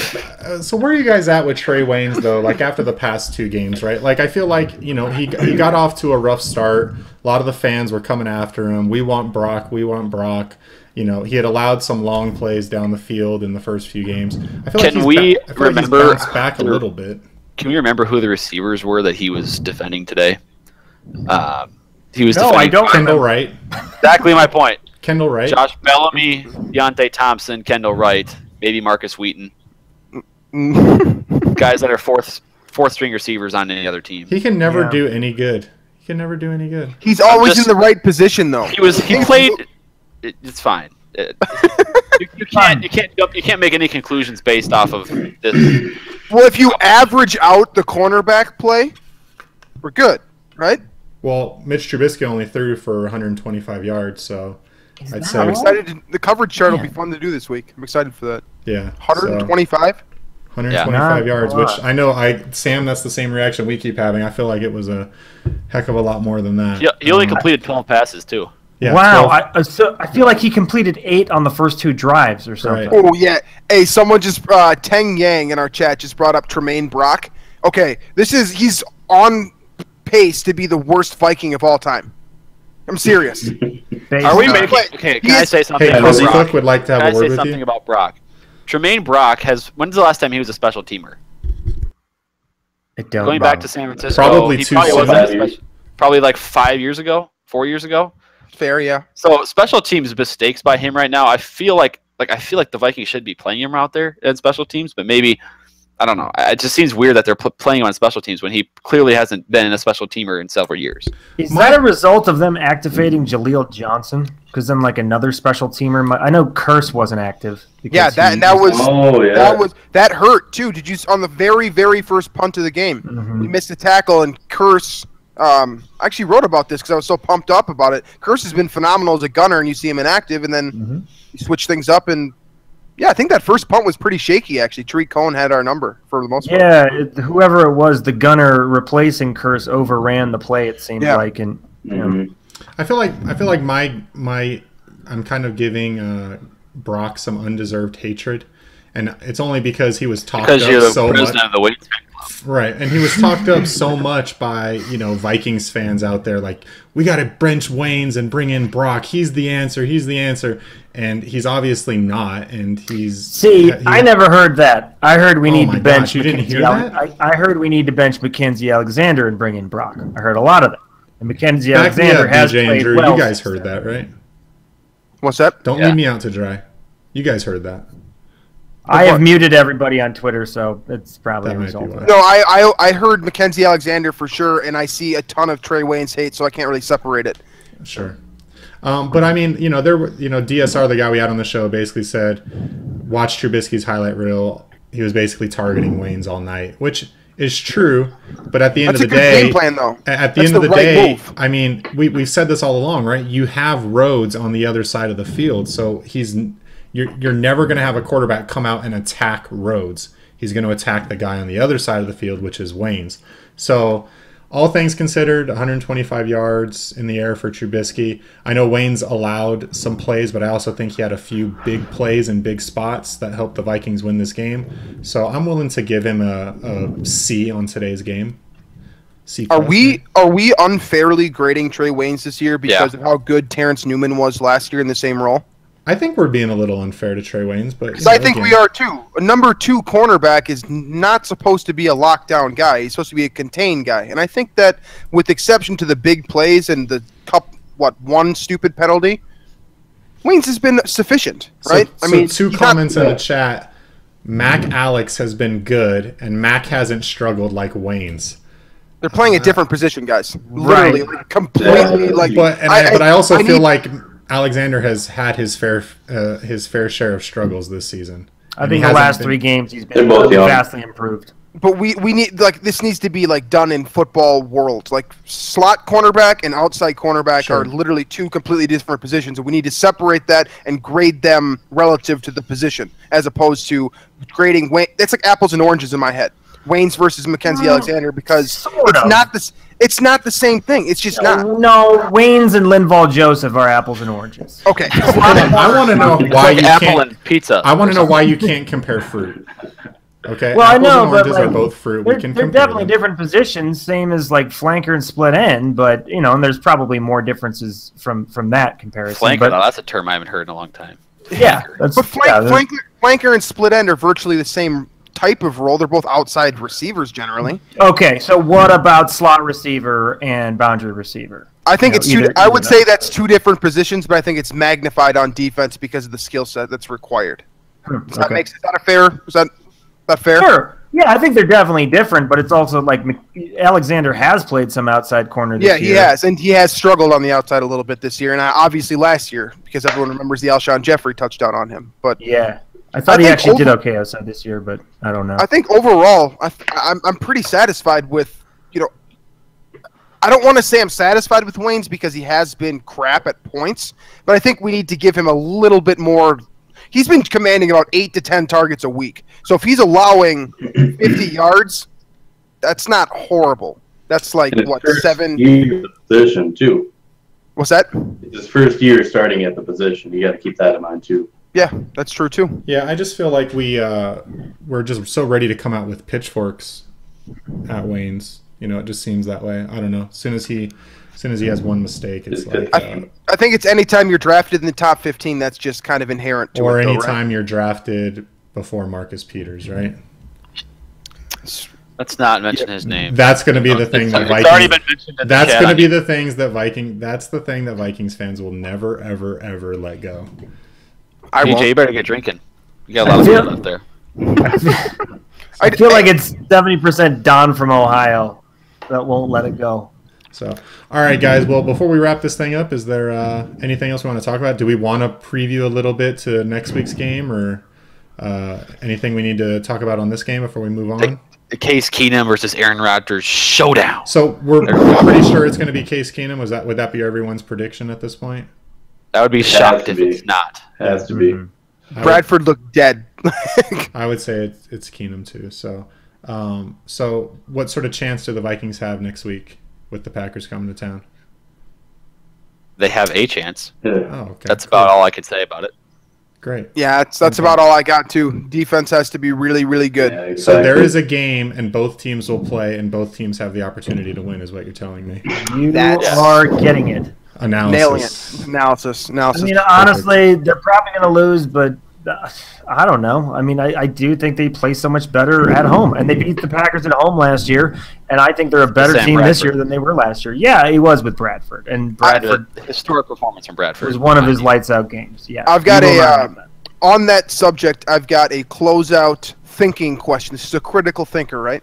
Speaker 1: where are you guys at with Trae Waynes though? Like after the past 2 games, right? Like I feel like he got off to a rough start. A lot of the fans were coming after him. We want Brock. We want Brock. He had allowed some long plays down the field in the first few games. I feel he's bounced back a little bit.
Speaker 3: Can we remember who the receivers were that he was defending today? He was
Speaker 5: I don't.
Speaker 1: Kendall Wright.
Speaker 3: Exactly my point.
Speaker 1: Kendall Wright.
Speaker 3: Josh Bellamy, Deontay Thompson, Kendall Wright, maybe Marcus Wheaton. Guys that are fourth string receivers on any other team.
Speaker 1: He can never do any good.
Speaker 2: He's always in the right position, though.
Speaker 3: He played. It's fine. You can't make any conclusions based off of this.
Speaker 2: Well, if you average out the cornerback play, we're good, right?
Speaker 1: Well, Mitch Trubisky only threw for 125 yards, so I'd say
Speaker 2: I'm excited. The coverage chart will be fun to do this week. I'm excited for that.
Speaker 1: Yeah,
Speaker 2: 125.
Speaker 1: 125 yards, which I know Sam, that's the same reaction we keep having. I feel like it was a heck of a lot more than that.
Speaker 3: He only completed 12 passes too.
Speaker 1: Yeah,
Speaker 5: wow, I feel like he completed 8 on the first 2 drives or something.
Speaker 1: Right.
Speaker 2: Oh yeah. Hey, someone just Teng Yang in our chat just brought up Tremaine Brock. Okay, he's on pace to be the worst Viking of all time. I'm serious.
Speaker 3: Are we making? Okay, can I say something?
Speaker 1: Hey, Chris Cook would like to have a word with you.
Speaker 3: Can I say something about Brock? Tremaine Brock when's the last time he was a special teamer? Going back to San Francisco, probably like 5 years ago, 4 years ago.
Speaker 2: Fair, yeah.
Speaker 3: So special teams mistakes by him right now. I feel like the Vikings should be playing him out there at special teams, but maybe I don't know. It just seems weird that they're playing him on special teams when he clearly hasn't been a special teamer in several years.
Speaker 5: Is that a result of them activating Jaleel Johnson? Because then, like another special teamer, I know Curse wasn't active.
Speaker 2: Yeah, that hurt too. Did you on the very first punt of the game? Mm-hmm. We missed a tackle and Curse. I actually wrote about this because I was so pumped up about it. Curse has been phenomenal as a gunner, and you see him inactive, and then you switch things up. And yeah, I think that first punt was pretty shaky. Actually, Tarik Cohen had our number for the most part.
Speaker 5: Yeah, whoever it was, the gunner replacing Curse overran the play. It seemed like, and
Speaker 1: I feel like I'm kind of giving Brock some undeserved hatred, and it's only because he was talked up so much.
Speaker 3: Of the weight.
Speaker 1: Right, and he was talked up so much by Vikings fans out there, like we got to bench Waynes and bring in Brock. He's the answer, and he's obviously not. And
Speaker 5: I never heard that. I heard we need to bench.
Speaker 1: You didn't hear that?
Speaker 5: I heard we need to bench Mackenzie Alexander and bring in Brock. I heard a lot of that. And Mackenzie Alexander has played
Speaker 1: Drew,
Speaker 5: well.
Speaker 1: You guys heard that, right?
Speaker 2: What's that?
Speaker 1: Don't leave me out to dry. You guys heard that.
Speaker 5: I have muted everybody on Twitter, so it's probably a result of that.
Speaker 2: No, I heard Mackenzie Alexander for sure, and I see a ton of Trae Waynes hate, so I can't really separate it.
Speaker 1: Sure. But I mean, DSR, the guy we had on the show, basically said, watch Trubisky's highlight reel. He was basically targeting Waynes all night, which is true. But at the end of the day,
Speaker 2: game plan, though.
Speaker 1: At the end of the day, I mean, we've said this all along, right? You have Rhodes on the other side of the field, so you're never going to have a quarterback come out and attack Rhodes. He's going to attack the guy on the other side of the field, which is Waynes. So, all things considered, 125 yards in the air for Trubisky. I know Waynes allowed some plays, but I also think he had a few big plays in big spots that helped the Vikings win this game. So, I'm willing to give him a C on today's game. C+.
Speaker 2: Are we unfairly grading Trae Waynes this year because of how good Terrence Newman was last year in the same role?
Speaker 1: I think we're being a little unfair to Trae Waynes, but
Speaker 2: because I think we are too. A number 2 cornerback is not supposed to be a lockdown guy. He's supposed to be a contained guy, and I think that, with exception to the big plays and the one stupid penalty, Waynes has been sufficient, right?
Speaker 1: So 2 comments in the chat. Mac Alex has been good, and Mac hasn't struggled like Waynes.
Speaker 2: They're playing a different position, guys. Literally, completely.
Speaker 1: But I also feel like Alexander has had his fair share of struggles this season.
Speaker 5: I think the last 3 games he's been vastly improved.
Speaker 2: But we need this needs to be done in football world. Slot cornerback and outside cornerback are literally 2 completely different positions, and we need to separate that and grade them relative to the position, as opposed to grading. That's like apples and oranges in my head. Waynes versus Mackenzie Alexander because
Speaker 5: Sort of.
Speaker 2: it's not the same thing. It's just not.
Speaker 5: No, Waynes and Linval Joseph are apples and oranges.
Speaker 2: Okay.
Speaker 1: I want to know why you
Speaker 3: apple
Speaker 1: can't.
Speaker 3: and pizza.
Speaker 1: I want to know why you can't compare fruit. Okay.
Speaker 5: Well,
Speaker 1: Apples
Speaker 5: I know,
Speaker 1: and
Speaker 5: but
Speaker 1: oranges are both fruit. We can
Speaker 5: they're
Speaker 1: compare
Speaker 5: definitely
Speaker 1: them.
Speaker 5: different positions, same as like flanker and split end. But and there's probably more differences from that comparison.
Speaker 3: Flanker,
Speaker 5: but,
Speaker 3: that's a term I haven't heard in a long time.
Speaker 5: Yeah, that's
Speaker 2: But flanker and split end are virtually the same type of role. They're both outside receivers generally.
Speaker 5: Okay, so what about slot receiver and boundary receiver?
Speaker 2: I think it's two.
Speaker 5: either-
Speaker 2: I would
Speaker 5: either
Speaker 2: say that's two different positions, but I think it's magnified on defense because of the skill set that's required. Does that make sense? Is that a fair? Is that fair?
Speaker 5: Sure. Yeah, I think they're definitely different, but it's also like Alexander has played some outside corner this year.
Speaker 2: Yeah, he has, and he has struggled on the outside a little bit this year, and obviously last year because everyone remembers the Alshon Jeffrey touchdown on him. But
Speaker 5: yeah, I thought he actually did okay outside this year, but I don't know.
Speaker 2: I think overall, I'm pretty satisfied with I don't want to say I'm satisfied with Waynes because he has been crap at points, but I think we need to give him a little bit more. He's been commanding about 8 to 10 targets a week. So if he's allowing 50 yards, that's not horrible. That's like, what, 7?
Speaker 4: Year position, too.
Speaker 2: What's that?
Speaker 4: It's his first year starting at the position. You got to keep that in mind, too.
Speaker 2: Yeah, that's true, too.
Speaker 1: Yeah, I just feel like we're just so ready to come out with pitchforks at Waynes. It just seems that way. I don't know. As soon as he has one mistake, it's like
Speaker 2: I think it's anytime you're drafted in the top 15, that's just kind of inherent to it.
Speaker 1: Or
Speaker 2: though,
Speaker 1: anytime
Speaker 2: right?
Speaker 1: you're drafted before Marcus Peters, right?
Speaker 3: Let's not mention his name.
Speaker 1: That's going to be the thing that
Speaker 3: It's already been mentioned in the
Speaker 1: That's
Speaker 3: chat.
Speaker 1: going to be the things that That's the thing that Vikings fans will never, ever, ever let go.
Speaker 3: PJ, you better get drinking. You got a lot of food left there.
Speaker 5: I feel like it's 70% Don from Ohio that won't let it go.
Speaker 1: So, all right, guys. Well, before we wrap this thing up, is there anything else we want to talk about? Do we want to preview a little bit to next week's game, or anything we need to talk about on this game before we move on?
Speaker 3: The Case Keenum versus Aaron Rodgers showdown.
Speaker 1: So we're pretty sure it's going to be Case Keenum. Would that be everyone's prediction at this point?
Speaker 3: I would be shocked if it's not.
Speaker 4: Has to be.
Speaker 2: Bradford looked dead.
Speaker 1: I would say it's Keenum too. So, so what sort of chance do the Vikings have next week with the Packers coming to town?
Speaker 3: They have a chance.
Speaker 1: Oh, okay.
Speaker 3: That's about all I can say about it.
Speaker 1: Great.
Speaker 2: Yeah, that's about all I got too. Defense has to be really, really good.
Speaker 4: Yeah, exactly.
Speaker 1: So there is a game, and both teams will play, and both teams have the opportunity to win, is what you're telling me.
Speaker 5: You are getting it.
Speaker 2: Nailing
Speaker 1: Analysis.
Speaker 2: it. Analysis.
Speaker 5: I mean, honestly, they're probably going to lose, but I don't know. I mean, I do think they play so much better at home, and they beat the Packers at home last year, and I think they're a better team this year than they were last year. Yeah, he was with Bradford, and Bradford
Speaker 3: The historic performance from Bradford
Speaker 5: was one of his lights-out games. Yeah,
Speaker 2: I've got on that subject, I've got a closeout thinking question. This is a critical thinker, right?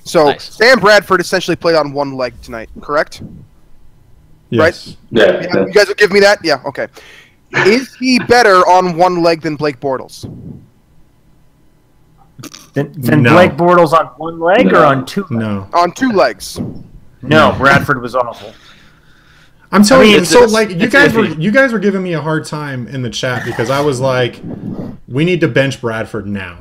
Speaker 2: So
Speaker 3: Nice.
Speaker 2: Sam Bradford essentially played on one leg tonight, correct?
Speaker 1: Yes.
Speaker 2: Yeah, you guys will give me that? Yeah, okay. Is he better on one leg than Blake Bortles?
Speaker 5: Than
Speaker 1: No.
Speaker 5: Blake Bortles on one leg or on two legs?
Speaker 1: No.
Speaker 2: On two legs.
Speaker 5: No, Bradford was awful.
Speaker 1: I'm telling you,
Speaker 3: it's-
Speaker 1: so
Speaker 3: it's-
Speaker 1: like you
Speaker 3: it's
Speaker 1: guys were giving me a hard time in the chat because I was like, we need to bench Bradford now.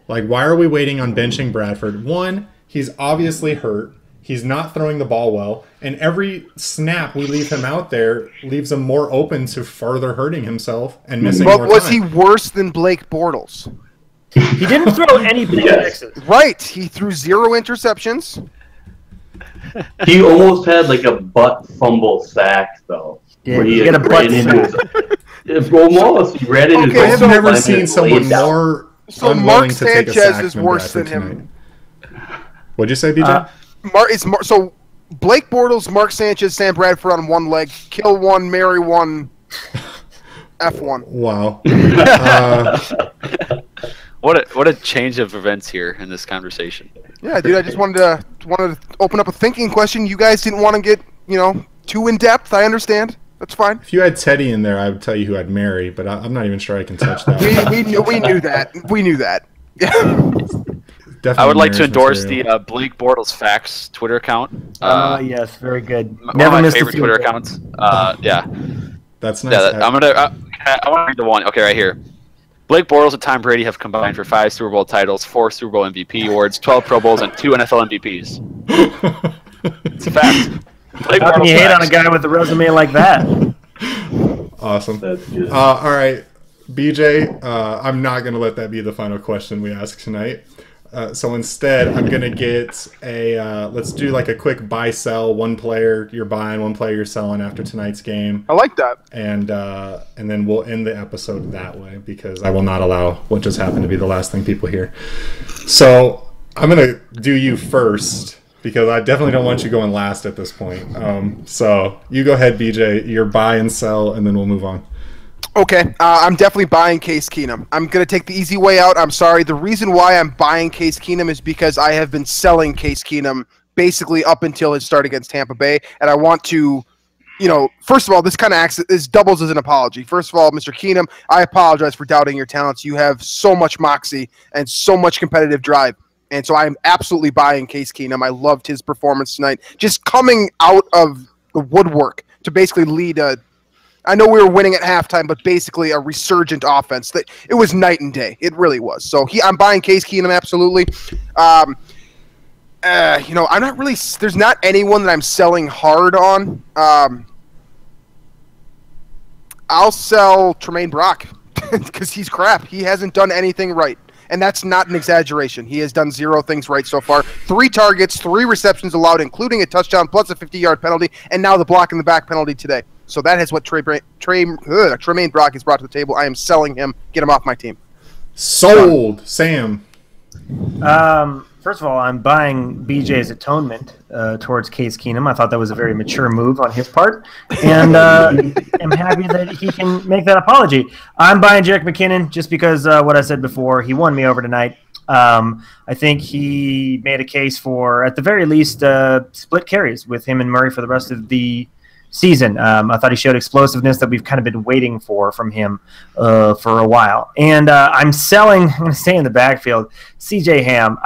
Speaker 1: Like, why are we waiting on benching Bradford? One, he's obviously hurt. He's not throwing the ball well, and every snap we leave him out there leaves him more open to further hurting himself and missing more
Speaker 2: But
Speaker 1: time.
Speaker 2: was he worse than Blake Bortles?
Speaker 5: He didn't throw any big sixes.
Speaker 2: Right. He threw 0 interceptions.
Speaker 4: He almost had like a butt fumble sack, though.
Speaker 5: Yeah,
Speaker 4: where
Speaker 5: he had a butt
Speaker 4: almost. He ran into
Speaker 2: Okay,
Speaker 4: his
Speaker 1: I've never
Speaker 4: line
Speaker 1: seen
Speaker 4: and
Speaker 1: someone
Speaker 4: laid down.
Speaker 1: more
Speaker 2: So
Speaker 1: unwilling
Speaker 2: Mark
Speaker 1: to take a
Speaker 2: Sanchez
Speaker 1: sack
Speaker 2: is
Speaker 1: than
Speaker 2: worse
Speaker 1: Bradford
Speaker 2: than him.
Speaker 1: tonight. What'd you say, BJ?
Speaker 2: So Blake Bortles, Mark Sanchez, Sam Bradford on one leg. Kill one, marry one, F1.
Speaker 1: Wow.
Speaker 3: What a change of events here in this conversation.
Speaker 2: Yeah, dude. I just wanted to open up a thinking question. You guys didn't want to get too in depth. I understand. That's fine.
Speaker 1: If you had Teddy in there, I would tell you who I'd marry, but I'm not even sure I can touch that.
Speaker 2: We knew that. We knew that. Yeah.
Speaker 1: Definitely
Speaker 3: I would like to
Speaker 1: marriage
Speaker 3: endorse
Speaker 1: material.
Speaker 3: the Blake Bortles Facts Twitter account.
Speaker 5: Yes, very good.
Speaker 3: One of my favorite Twitter accounts. Yeah.
Speaker 1: That's nice.
Speaker 3: Yeah, I want to read the one. Okay, right here. Blake Bortles and Tom Brady have combined for 5 Super Bowl titles, 4 Super Bowl MVP awards, 12 Pro Bowls, and 2 NFL MVPs. It's a fact.
Speaker 5: How can you hate on a guy with a resume like that?
Speaker 1: Awesome.
Speaker 4: That's good.
Speaker 1: All right, BJ, I'm not going to let that be the final question we ask tonight. So instead, I'm going to get let's do like a quick buy-sell. One player you're buying, one player you're selling after tonight's game.
Speaker 2: I like that.
Speaker 1: And then we'll end the episode that way because I will not allow what just happened to be the last thing people hear. So I'm going to do you first because I definitely don't want you going last at this point. So you go ahead, BJ. Your buy and sell, and then we'll move on.
Speaker 2: Okay, I'm definitely buying Case Keenum. I'm going to take the easy way out. I'm sorry. The reason why I'm buying Case Keenum is because I have been selling Case Keenum basically up until his start against Tampa Bay, and I want to, first of all, this kind of acts, this doubles as an apology. First of all, Mr. Keenum, I apologize for doubting your talents. You have so much moxie and so much competitive drive, and so I'm absolutely buying Case Keenum. I loved his performance tonight. Just coming out of the woodwork to basically lead I know we were winning at halftime, but basically a resurgent offense. It was night and day. It really was. So I'm buying Case Keenum, absolutely. I'm not really – there's not anyone that I'm selling hard on. I'll sell Tremaine Brock because he's crap. He hasn't done anything right. And that's not an exaggeration. He has done 0 things right so far. 3 targets, 3 receptions allowed, including a touchdown plus a 50-yard penalty, and now the block in the back penalty today. So that is what Tremaine Brock has brought to the table. I am selling him. Get him off my team.
Speaker 1: Sold. Sam.
Speaker 5: First of all, I'm buying BJ's atonement towards Case Keenum. I thought that was a very mature move on his part, and I'm happy that he can make that apology. I'm buying Jerick McKinnon just because what I said before. He won me over tonight. I think he made a case for, at the very least, split carries with him and Murray for the rest of the season. I thought he showed explosiveness that we've kind of been waiting for from him for a while. And I'm going to stay in the backfield, CJ Ham.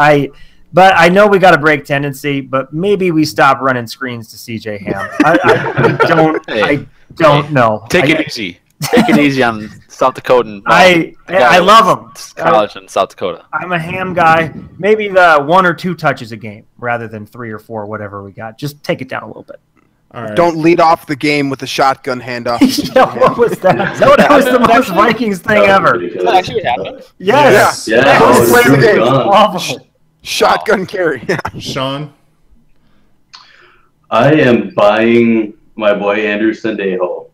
Speaker 5: But I know we got a break tendency, but maybe we stop running screens to CJ Ham. I don't know.
Speaker 3: Take it easy. Take it easy on South Dakota.
Speaker 5: I love him.
Speaker 3: College in South Dakota.
Speaker 5: I'm a Ham guy. Maybe the 1 or 2 touches a game rather than 3 or 4, whatever we got. Just take it down a little bit.
Speaker 1: All right.
Speaker 2: Don't lead off the game with a shotgun handoff.
Speaker 5: What was that? That was the most Vikings thing ever.
Speaker 3: That actually happened?
Speaker 5: Yes.
Speaker 4: Yeah.
Speaker 2: Play the game.
Speaker 5: Awful.
Speaker 2: Shotgun carry.
Speaker 1: Sean?
Speaker 4: I am buying my boy Andrew Sendejo.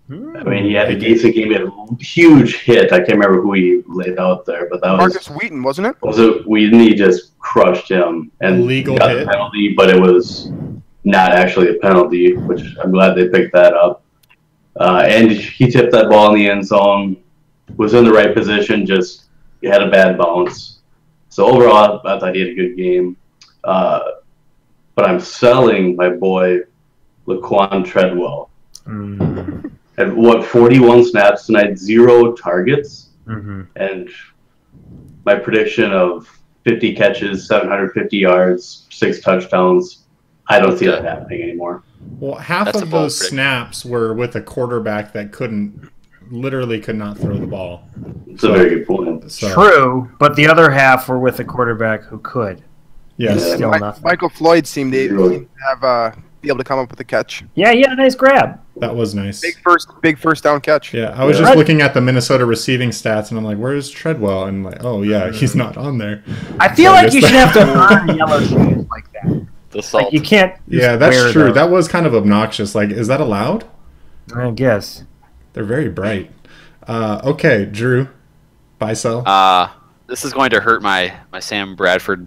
Speaker 4: I mean, he had a decent game. He had a huge hit. I can't remember who he laid out there, but that
Speaker 2: Marcus Wheaton, wasn't it?
Speaker 4: Was it Wheaton? He just crushed him and
Speaker 1: Legal
Speaker 4: got
Speaker 1: hit.
Speaker 4: the penalty, but it was not actually a penalty, which I'm glad they picked that up. And he tipped that ball in the end zone, was in the right position, just had a bad bounce. So overall, I thought he had a good game. But I'm selling my boy Laquan Treadwell. At 41 snaps tonight, 0 targets, and my prediction of 50 catches, 750 yards, 6 touchdowns. I don't see that happening anymore.
Speaker 1: Well, half of those snaps were with a quarterback that literally could not throw the ball.
Speaker 4: It's a very good point.
Speaker 5: True, but the other half were with a quarterback who could.
Speaker 1: Yes.
Speaker 5: Yeah, still nothing.
Speaker 2: Michael Floyd seemed to have be able to come up with a catch.
Speaker 5: Yeah, he had a nice grab.
Speaker 1: That was nice.
Speaker 2: Big first down catch.
Speaker 1: Yeah, I was just looking at the Minnesota receiving stats, and I'm like, where's Treadwell? And I'm like, oh, yeah, he's not on there.
Speaker 5: I feel like you should have to earn yellow shoes like that.
Speaker 3: The salt.
Speaker 5: Like you can't.
Speaker 1: Yeah, that's true. That was kind of obnoxious. Like, is that allowed?
Speaker 5: I guess.
Speaker 1: They're very bright. Okay, Drew, buy sell.
Speaker 3: This is going to hurt my Sam Bradford,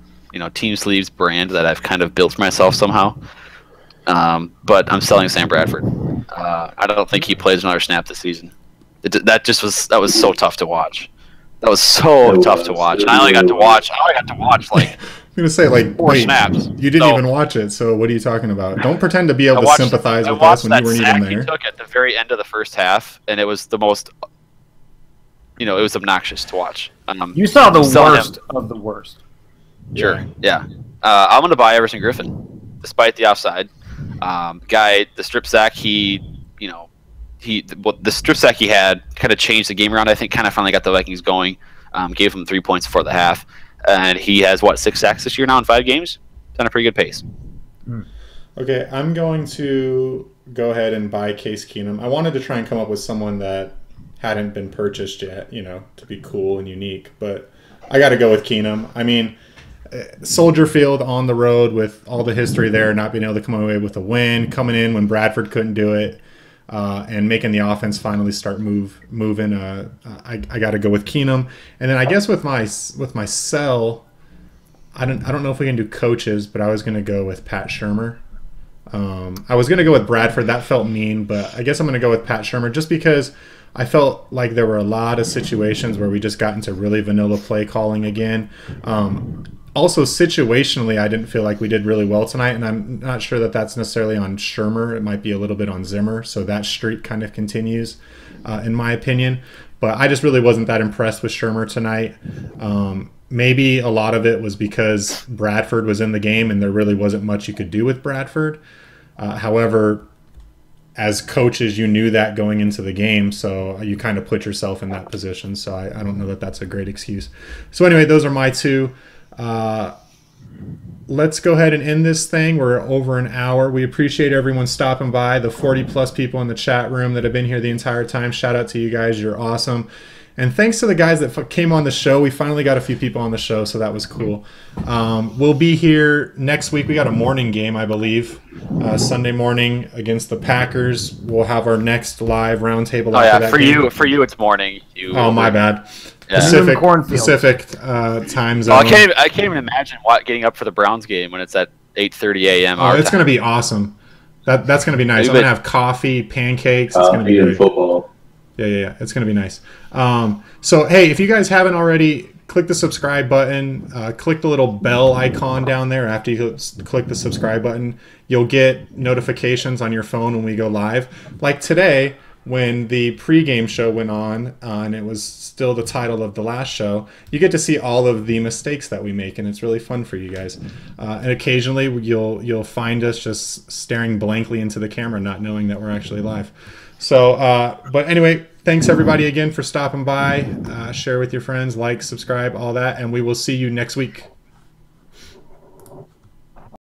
Speaker 3: team sleeves brand that I've kind of built for myself somehow. But I'm selling Sam Bradford. I don't think he plays another snap this season. That was so tough to watch. That was so tough to watch. And I only got to watch like
Speaker 1: I'm gonna say, like,
Speaker 3: 4 snaps.
Speaker 1: You didn't even watch it, so what are you talking about? Don't pretend to be able to sympathize with us when you weren't even there.
Speaker 3: He took at the very end of the first half, and it was the most, it was obnoxious to watch.
Speaker 5: You saw the worst of the worst.
Speaker 3: Sure, yeah. I'm going to buy Everson Griffin, despite the offside. The strip sack, he the strip sack he had kind of changed the game around. I think kind of finally got the Vikings going. Gave him 3 points before the half, and he has 6 sacks this year now in 5 games. It's on a pretty good pace.
Speaker 1: Okay, I'm going to go ahead and buy Case Keenum. I wanted to try and come up with someone that hadn't been purchased yet, to be cool and unique, but I got to go with Keenum. I mean, Soldier Field on the road with all the history there, not being able to come away with a win, coming in when Bradford couldn't do it, and making the offense finally start moving. I got to go with Keenum, and then I guess with my sell, I don't know if we can do coaches, but I was going to go with Pat Shurmur. I was going to go with Bradford. That felt mean, but I guess I'm going to go with Pat Shurmur just because I felt like there were a lot of situations where we just got into really vanilla play calling again. Also, situationally, I didn't feel like we did really well tonight, and I'm not sure that that's necessarily on Shurmur. It might be a little bit on Zimmer, so that streak kind of continues, in my opinion. But I just really wasn't that impressed with Shurmur tonight. Maybe a lot of it was because Bradford was in the game, and there really wasn't much you could do with Bradford. However, as coaches, you knew that going into the game, so you kind of put yourself in that position. So I don't know that that's a great excuse. So anyway, those are my two. Let's go ahead and end this thing. We're over an hour. We appreciate everyone stopping by, the 40-plus people in the chat room that have been here the entire time. Shout out to you guys. You're awesome. And thanks to the guys that came on the show. We finally got a few people on the show, so that was cool. We'll be here next week. We got a morning game, I believe. Sunday morning against the Packers. We'll have our next live roundtable.
Speaker 3: Oh, yeah, for you it's morning.
Speaker 1: My bad.
Speaker 3: Yeah.
Speaker 1: Pacific time zone.
Speaker 3: I can't even imagine getting up for the Browns game when it's at 8:30 a.m.
Speaker 1: Oh, it's going to be awesome. That's going to be nice. I'm going to have coffee, pancakes. It's going to be great.
Speaker 4: Football.
Speaker 1: Yeah. It's going to be nice. So, hey, if you guys haven't already, click the subscribe button. Click the little bell icon down there. After you click the subscribe button, you'll get notifications on your phone when we go live. Like today, when the pregame show went on, and it was still the title of the last show, you get to see all of the mistakes that we make, and it's really fun for you guys. And occasionally, you'll find us just staring blankly into the camera, not knowing that we're actually live. So, but anyway, thanks everybody again for stopping by. Share with your friends, like, subscribe, all that, and we will see you next week.